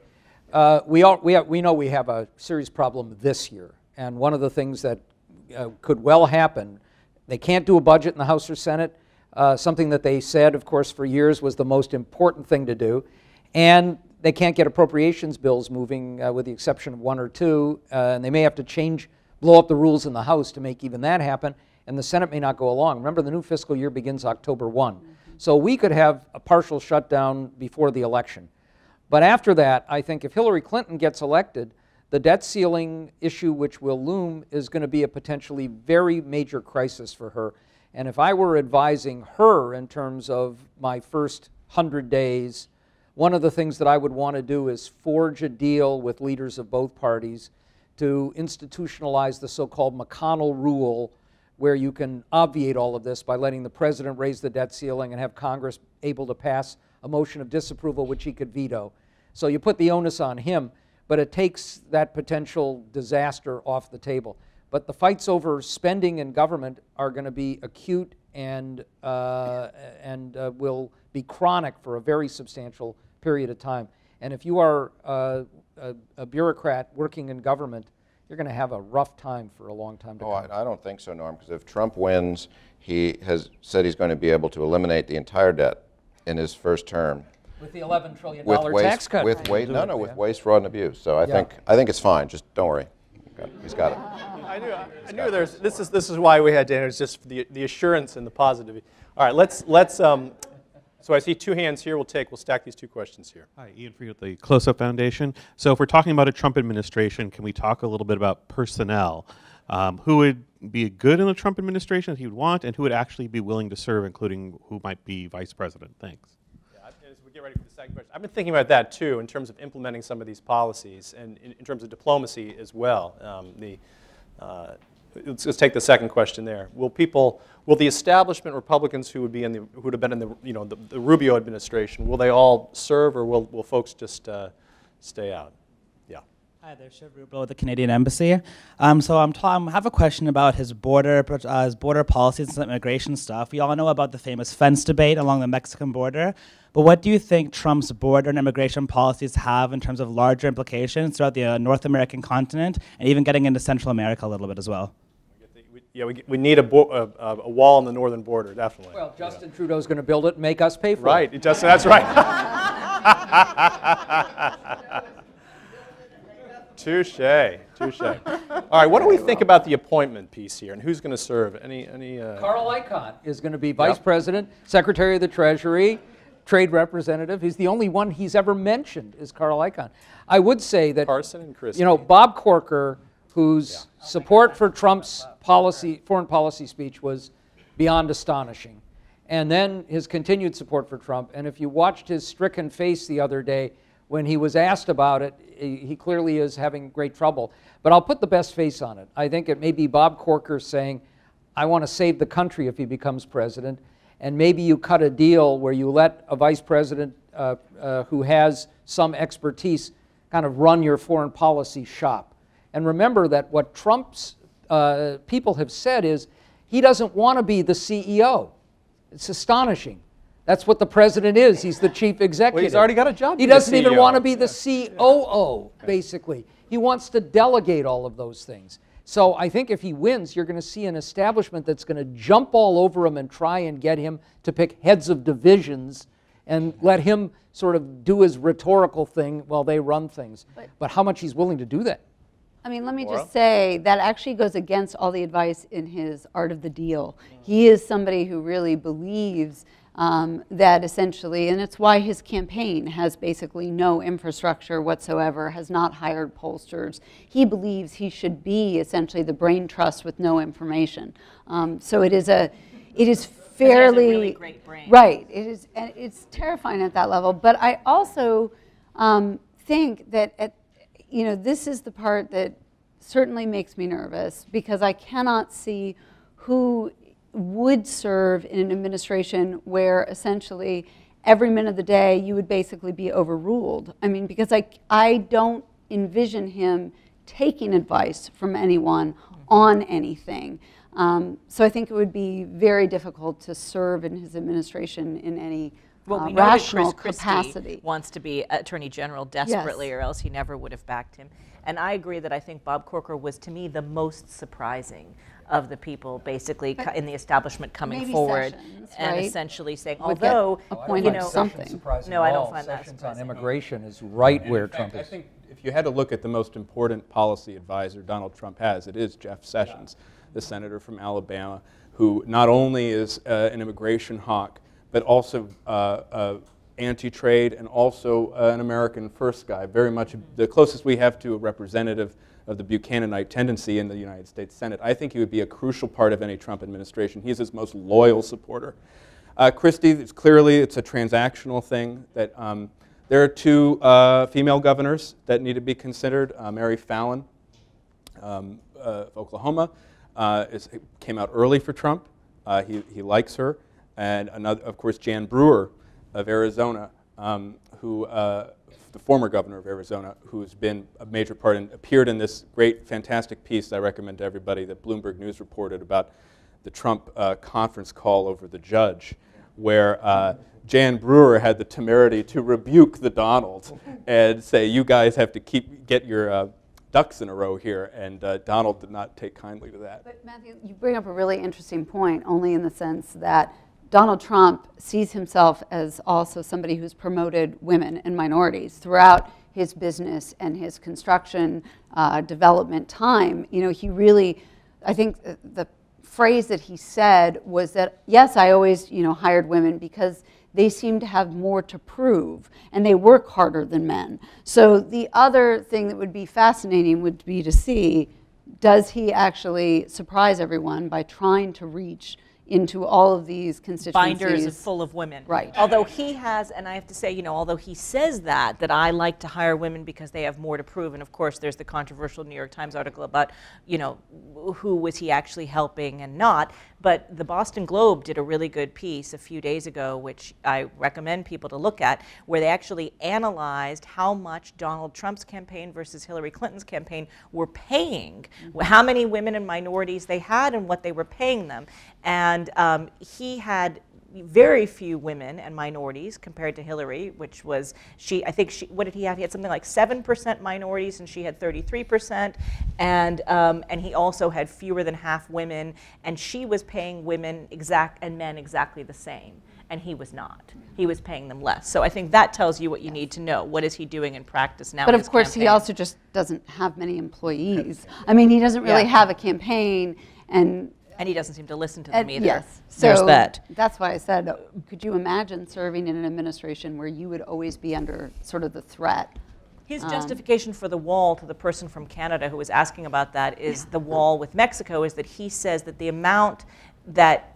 we know we have a serious problem this year, and one of the things that could well happen, they can't do a budget in the House or Senate, something that they said, of course, for years was the most important thing to do, and they can't get appropriations bills moving with the exception of 1 or 2, and they may have to blow up the rules in the House to make even that happen, and the Senate may not go along. Remember, the new fiscal year begins October 1. So we could have a partial shutdown before the election. But after that, I think if Hillary Clinton gets elected, the debt ceiling issue which will loom is going to be a potentially very major crisis for her. And if I were advising her in terms of my first 100 days, one of the things that I would want to do is forge a deal with leaders of both parties to institutionalize the so-called McConnell rule, where you can obviate all of this by letting the president raise the debt ceiling and have Congress able to pass a motion of disapproval which he could veto. So you put the onus on him. but it takes that potential disaster off the table. But the fights over spending in government are going to be acute and will be chronic for a very substantial period of time. And if you are a bureaucrat working in government, you're going to have a rough time for a long time to come. I don't think so, Norm, because if Trump wins, he has said he's going to be able to eliminate the entire debt in his first term. With the $11 trillion with tax cut. with waste, fraud, and abuse. So I think it's fine. Just don't worry. He's got it. I knew there's. This is why we had Dana. It's just the assurance and the positivity. All right, let's. So I see two hands here. We'll stack these two questions here. Hi, Ian Freed with the Close-Up Foundation. So if we're talking about a Trump administration, can we talk a little bit about personnel? Who would be good in the Trump administration that he would want, and who would actually be willing to serve, including who might be vice president? Thanks. Yeah, as we get ready for the second question, I've been thinking about that too in terms of implementing some of these policies and in terms of diplomacy as well. Let's take the second question there. Will the establishment Republicans who would have been in the Rubio administration, will they all serve, or will folks just stay out? Yeah. Hi there, Shiv Rubio with the Canadian Embassy. So I have a question about his border policies and some immigration stuff. We all know about the famous fence debate along the Mexican border, but what do you think Trump's border and immigration policies have in terms of larger implications throughout the North American continent and even getting into Central America a little bit as well? We need a wall on the northern border, definitely. Well, Justin Trudeau's going to build it and make us pay for it. Right, that's right. Touche. All right, what do we think about the appointment piece here, and who's going to serve? Carl Icahn is going to be vice president, secretary of the Treasury, trade representative. He's the only one he's ever mentioned is Carl Icahn. I would say that Carson and Christie. Bob Corker, whose support for Trump's foreign policy speech was beyond astonishing, and then his continued support for Trump. And if you watched his stricken face the other day when he was asked about it, he clearly is having great trouble. But I'll put the best face on it. I think it may be Bob Corker saying, I want to save the country if he becomes president, and maybe you cut a deal where you let a vice president who has some expertise kind of run your foreign policy shop. And remember that what Trump's people have said is he doesn't want to be the CEO. It's astonishing. That's what the president is. He's the chief executive. Well, he's already got a job. He doesn't even want to be the COO, basically. He wants to delegate all of those things. So I think if he wins, you're going to see an establishment that's going to jump all over him and try and get him to pick heads of divisions and let him sort of do his rhetorical thing while they run things. But how much he's willing to do that? I mean, let me just say that actually goes against all the advice in his Art of the Deal. He is somebody who really believes that essentially, and it's why his campaign has basically no infrastructure whatsoever, has not hired pollsters. He believes he should be essentially the brain trust with no information. So it is fairly a really great brain. Right. It is, and it's terrifying at that level. But I also think that this is the part that certainly makes me nervous, because I cannot see who would serve in an administration where essentially every minute of the day you would basically be overruled. I mean, because I don't envision him taking advice from anyone on anything. So I think it would be very difficult to serve in his administration in any we know rational that Chris capacity. Christie wants to be Attorney General desperately, or else he never would have backed him. And I agree that I think Bob Corker was, to me, the most surprising of the people, basically, in the establishment coming forward and essentially saying, although, something. No, I don't find that Sessions surprising. on immigration is right where Trump is. I think if you had to look at the most important policy advisor Donald Trump has, it is Jeff Sessions, the senator from Alabama, who not only is an immigration hawk, but also anti-trade and also an American first guy, very much the closest we have to a representative of the Buchananite tendency in the United States Senate. I think he would be a crucial part of any Trump administration. He is his most loyal supporter. Christie, it's a transactional thing. That there are two female governors that need to be considered. Mary Fallin of Oklahoma came out early for Trump. He likes her. And another, of course, Jan Brewer of Arizona the former governor of Arizona, who's been a major part and appeared in this great, fantastic piece I recommend to everybody that Bloomberg News reported about the Trump conference call over the judge, where Jan Brewer had the temerity to rebuke the Donald and say, you guys have to get your ducks in a row here, and Donald did not take kindly to that. But Matthew, you bring up a really interesting point, only in the sense that Donald Trump sees himself as also somebody who's promoted women and minorities throughout his business and his construction development time. You know, he really, I think the phrase that he said was that, yes, I always, hired women because they seem to have more to prove and they work harder than men. So the other thing that would be fascinating would be to see, does he actually surprise everyone by trying to reach into all of these constituencies. Binders full of women. Right. Although he has, and I have to say, although he says that I like to hire women because they have more to prove, and of course there's the controversial New York Times article about, who was he actually helping and not. But the Boston Globe did a really good piece a few days ago, which I recommend people to look at, where they actually analyzed how much Donald Trump's campaign versus Hillary Clinton's campaign were paying, how many women and minorities they had and what they were paying them. And he had very few women and minorities compared to Hillary, which was, what did he have? He had something like 7% minorities and she had 33%. And he also had fewer than half women, and she was paying women and men exactly the same. And he was not. He was paying them less. So I think that tells you what you need to know. What is he doing in practice now? But of course, he also just doesn't have many employees. I mean, he doesn't really have a campaign, and he doesn't seem to listen to them either. Yes. There's that. That's why I said, could you imagine serving in an administration where you would always be under sort of the threat? His justification for the wall, to the person from Canada who was asking about that, is the wall with Mexico, is that he says that the amount that,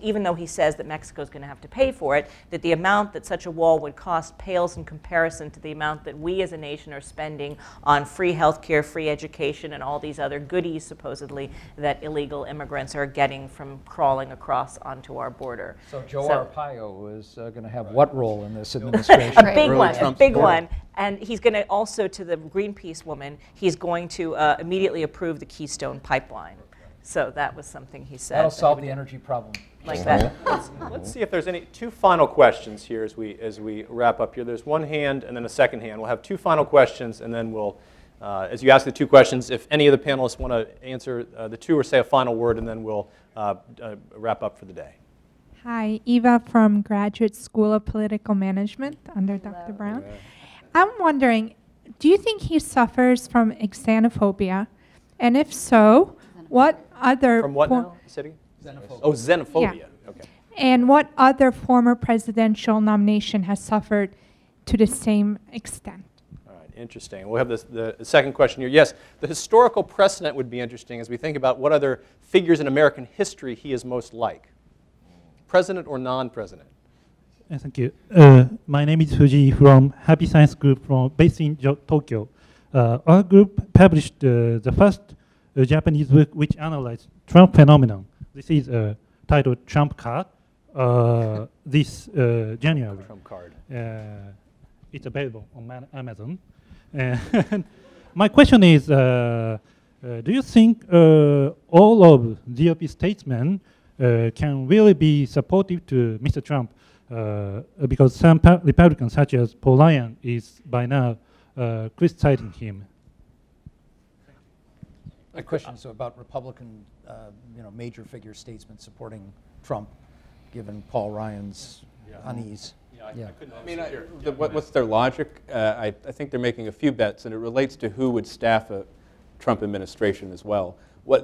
even though he says that Mexico is going to have to pay for it, that the amount that such a wall would cost pales in comparison to the amount that we as a nation are spending on free healthcare, free education, and all these other goodies, supposedly, that illegal immigrants are getting from crawling across onto our border. So Joe Arpaio is going to have what role in this administration? A big one. And he's going to also, to the Greenpeace woman, he's going to immediately approve the Keystone Pipeline. So that was something he said. That'll solve the energy problem. Like that. Let's see if there's two final questions here as we wrap up here. There's one hand and then a second hand. We'll have two final questions, and then we'll, as you ask the two questions, if any of the panelists want to answer the two or say a final word, and then we'll wrap up for the day. Hi, Eva from Graduate School of Political Management under Dr. Brown. I'm wondering, do you think he suffers from xenophobia? And if so, what other... From what now? City? Xenophobia. Oh, xenophobia. Yeah. Okay. And what other former presidential nomination has suffered to the same extent? All right, interesting. We'll have the second question here. Yes, the historical precedent would be interesting as we think about what other figures in American history he is most like. President or non-president? Thank you. My name is Fuji from Happy Science Group based in Tokyo. Our group published the first Japanese book which analyzed Trump phenomenon. This is titled Trump Card. This January. Trump Card. It's available on Amazon. And my question is, do you think all of GOP statesmen can really be supportive to Mr. Trump? Because some Republicans, such as Paul Ryan, is by now criticizing him. My question is about Republican, major figure statesmen supporting Trump, given Paul Ryan's unease. What's their logic? I think they're making a few bets, and it relates to who would staff a Trump administration as well.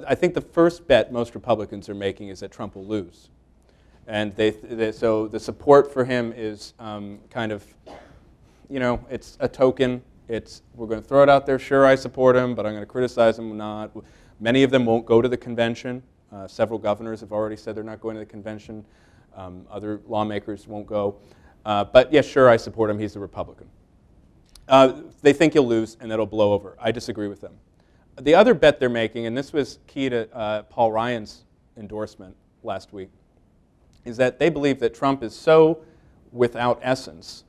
I think the first bet most Republicans are making is that Trump will lose. And so the support for him is kind of, it's a token. We're going to throw it out there. Sure, I support him, but I'm going to criticize him not. Many of them won't go to the convention. Several governors have already said they're not going to the convention. Other lawmakers won't go. But yes, sure, I support him. He's a Republican. They think he'll lose, and that'll blow over. I disagree with them. The other bet they're making, and this was key to Paul Ryan's endorsement last week, is that they believe that Trump is so without essence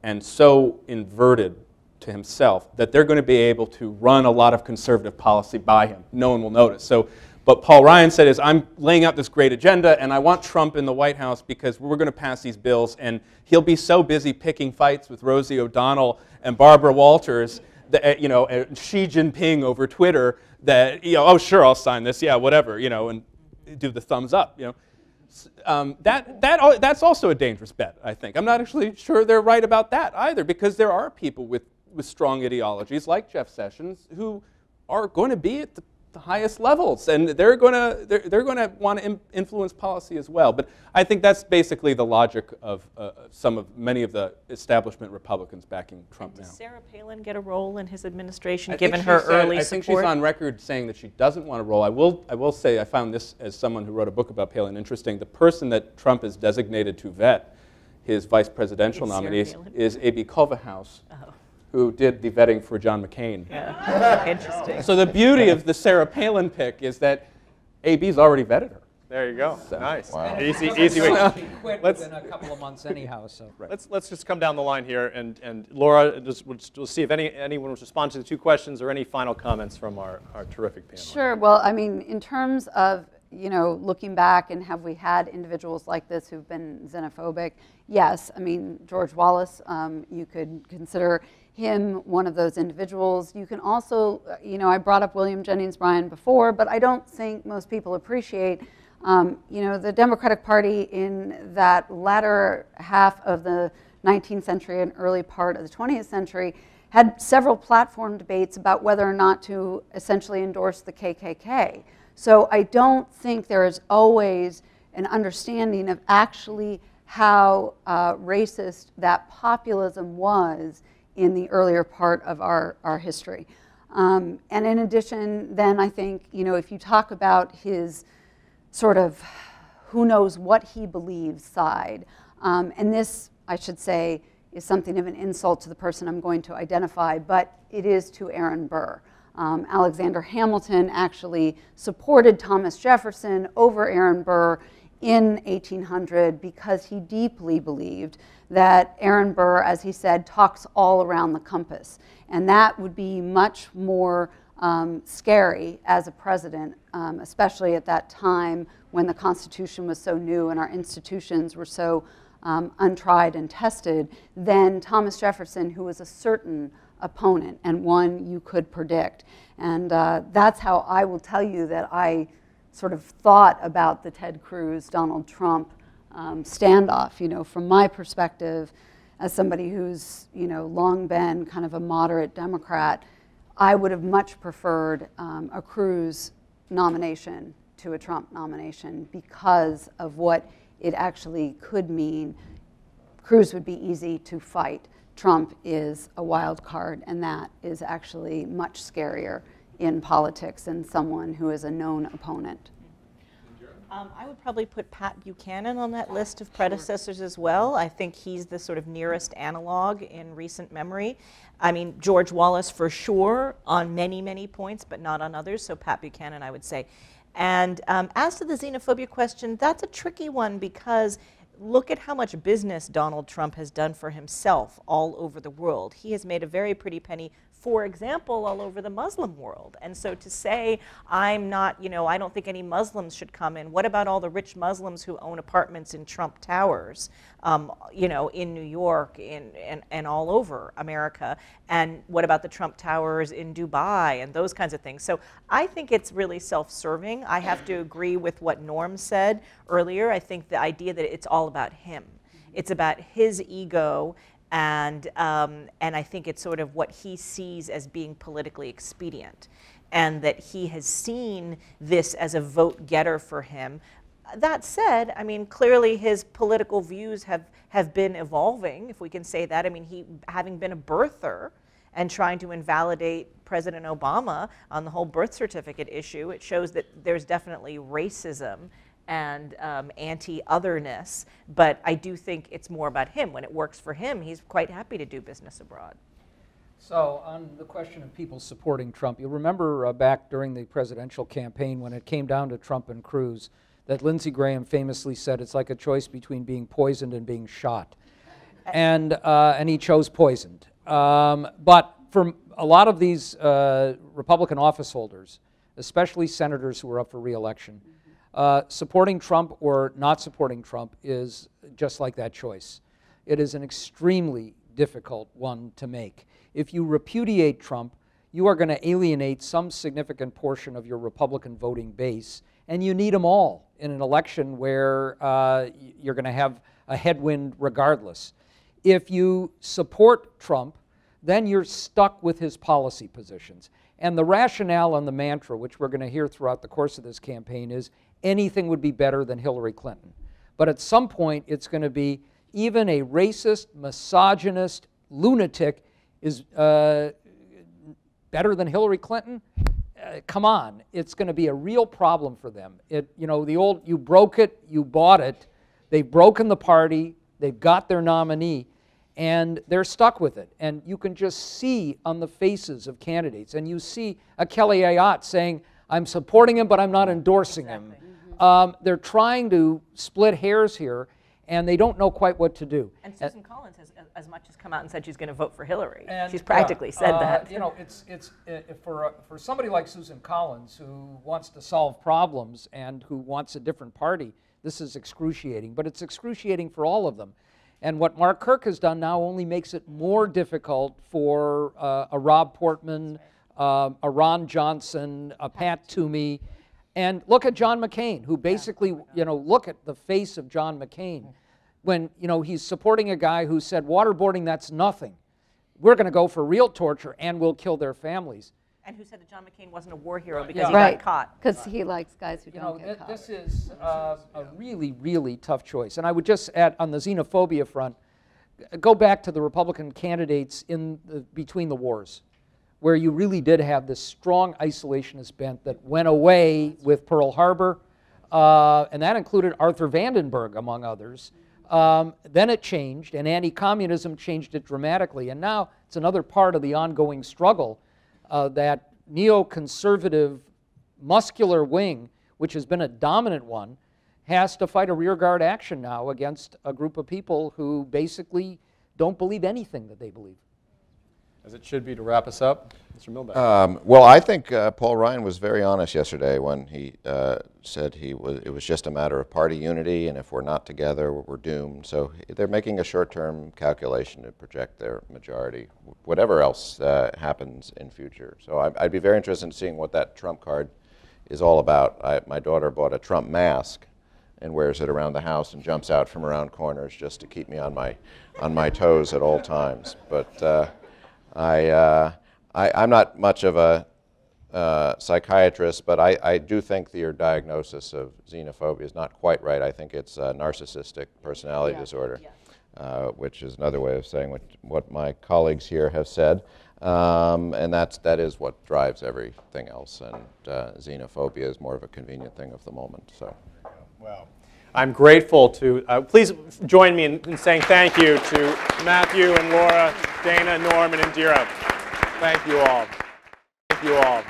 and so inverted to himself that they're going to be able to run a lot of conservative policy by him. No one will notice. So, but Paul Ryan said is, I'm laying out this great agenda, and I want Trump in the White House because we're going to pass these bills, and he'll be so busy picking fights with Rosie O'Donnell and Barbara Walters, that, you know, and Xi Jinping over Twitter, that, you know, oh sure, I'll sign this, yeah, whatever, you know, and do the thumbs up, you know. That's also a dangerous bet, I think. I'm not actually sure they're right about that either, because there are people with strong ideologies like Jeff Sessions who are going to be at the highest levels, and they're going to want to influence policy as well. But I think that's basically the logic of many of the establishment Republicans backing Trump now. Does Sarah Palin get a role in his administration, given her early support? I think she's on record saying that she doesn't want a role. I will say I found this, as someone who wrote a book about Palin, interesting. The person that Trump has designated to vet his vice presidential nominees is A.B. Culverhouse. Oh. Who did the vetting for John McCain. Yeah. Interesting. So the beauty of the Sarah Palin pick is that AB's already vetted her. There you go. So, nice. Wow. Easy way. Let's in a couple of months anyhow. So right. Let's just come down the line here, and Laura, we'll see if anyone will respond to the two questions or any final comments from our terrific panel. Sure. Well, I mean, in terms of, you know, looking back and have we had individuals like this who've been xenophobic? Yes. I mean, George Wallace, you could consider him one of those individuals. You can also, you know, I brought up William Jennings Bryan before, but I don't think most people appreciate, you know, the Democratic Party in that latter half of the 19th century and early part of the 20th century had several platform debates about whether or not to essentially endorse the KKK. So I don't think there is always an understanding of actually how racist that populism was in the earlier part of our history. And in addition, then I think, you know, if you talk about his sort of who knows what he believes side, and this, I should say, is something of an insult to the person I'm going to identify, but it is to Aaron Burr. Alexander Hamilton actually supported Thomas Jefferson over Aaron Burr in 1800 because he deeply believed that Aaron Burr, as he said, talks all around the compass. And that would be much more scary as a president, especially at that time when the Constitution was so new and our institutions were so untried and tested, than Thomas Jefferson, who was a certain opponent and one you could predict. And that's how I will tell you that I sort of thought about the Ted Cruz, Donald Trump standoff. You know, from my perspective, as somebody who's, you know, long been kind of a moderate Democrat, I would have much preferred a Cruz nomination to a Trump nomination because of what it actually could mean. Cruz would be easy to fight. Trump is a wild card, and that is actually much scarier in politics than someone who is a known opponent. I would probably put Pat Buchanan on that list of predecessors as well. I think he's the sort of nearest analog in recent memory. I mean, George Wallace for sure on many, many points, but not on others, so Pat Buchanan, I would say. And as to the xenophobia question, that's a tricky one because look at how much business Donald Trump has done for himself all over the world. He has made a very pretty penny, for example, all over the Muslim world. And so to say, I'm not, you know, I don't think any Muslims should come in. What about all the rich Muslims who own apartments in Trump Towers, you know, in New York and all over America? And what about the Trump Towers in Dubai and those kinds of things? So I think it's really self-serving. I have to agree with what Norm said earlier. I think the idea that it's all about him. It's about his ego, and I think it's sort of what he sees as being politically expedient, and that he has seen this as a vote getter for him. That said, I mean, clearly his political views have been evolving, if we can say that. I mean, he, having been a birther and trying to invalidate President Obama on the whole birth certificate issue, it shows that there's definitely racism and anti-otherness, but I do think it's more about him. When it works for him, he's quite happy to do business abroad. So on the question of people supporting Trump, you'll remember back during the presidential campaign when it came down to Trump and Cruz, that Lindsey Graham famously said it's like a choice between being poisoned and being shot. and he chose poisoned. But for a lot of these Republican office holders, especially senators who are up for re-election, supporting Trump or not supporting Trump is just like that choice. It is an extremely difficult one to make. If you repudiate Trump, you are going to alienate some significant portion of your Republican voting base, and you need them all in an election where you're going to have a headwind regardless. If you support Trump, then you're stuck with his policy positions. And the rationale and the mantra, which we're going to hear throughout the course of this campaign, is anything would be better than Hillary Clinton. But at some point, it's going to be even a racist, misogynist lunatic is better than Hillary Clinton? Come on, it's going to be a real problem for them. You know, the old, you broke it, you bought it. They've broken the party, they've got their nominee, and they're stuck with it. And you can just see on the faces of candidates, and you see a Kelly Ayotte saying, I'm supporting him, but I'm not endorsing him. They're trying to split hairs here, and they don't know quite what to do. And Susan Collins has as much as come out and said she's going to vote for Hillary. And, she's practically said that. You know, it's for somebody like Susan Collins, who wants to solve problems and who wants a different party, this is excruciating. But it's excruciating for all of them. And what Mark Kirk has done now only makes it more difficult for a Rob Portman, a Ron Johnson, a Pat Toomey. And look at John McCain, who basically, you know, look at the face of John McCain when, you know, he's supporting a guy who said, waterboarding, that's nothing. We're going to go for real torture and we'll kill their families. And who said that John McCain wasn't a war hero because he got caught. Because he likes guys who don't get caught. This is a really, really tough choice. And I would just add, on the xenophobia front, go back to the Republican candidates between the wars, where you really did have this strong isolationist bent that went away with Pearl Harbor, and that included Arthur Vandenberg, among others. Then it changed, and anti-communism changed it dramatically. And now it's another part of the ongoing struggle that neoconservative muscular wing, which has been a dominant one, has to fight a rearguard action now against a group of people who basically don't believe anything that they believe. As it should be to wrap us up, Mr. Milbank. Well, I think Paul Ryan was very honest yesterday when he said it was just a matter of party unity, and if we're not together, we're doomed. So they're making a short-term calculation to project their majority, whatever else happens in future. So I'd be very interested in seeing what that Trump card is all about. My daughter bought a Trump mask and wears it around the house and jumps out from around corners just to keep me on my toes at all times. But I'm not much of a psychiatrist, but I do think that your diagnosis of xenophobia is not quite right. I think it's a narcissistic personality disorder, which is another way of saying what my colleagues here have said. And that is what drives everything else. And xenophobia is more of a convenient thing of the moment. So. Well, I'm grateful to, please join me in saying thank you to Matthew and Laura, Dana, Norm, and Indira. Thank you all. Thank you all.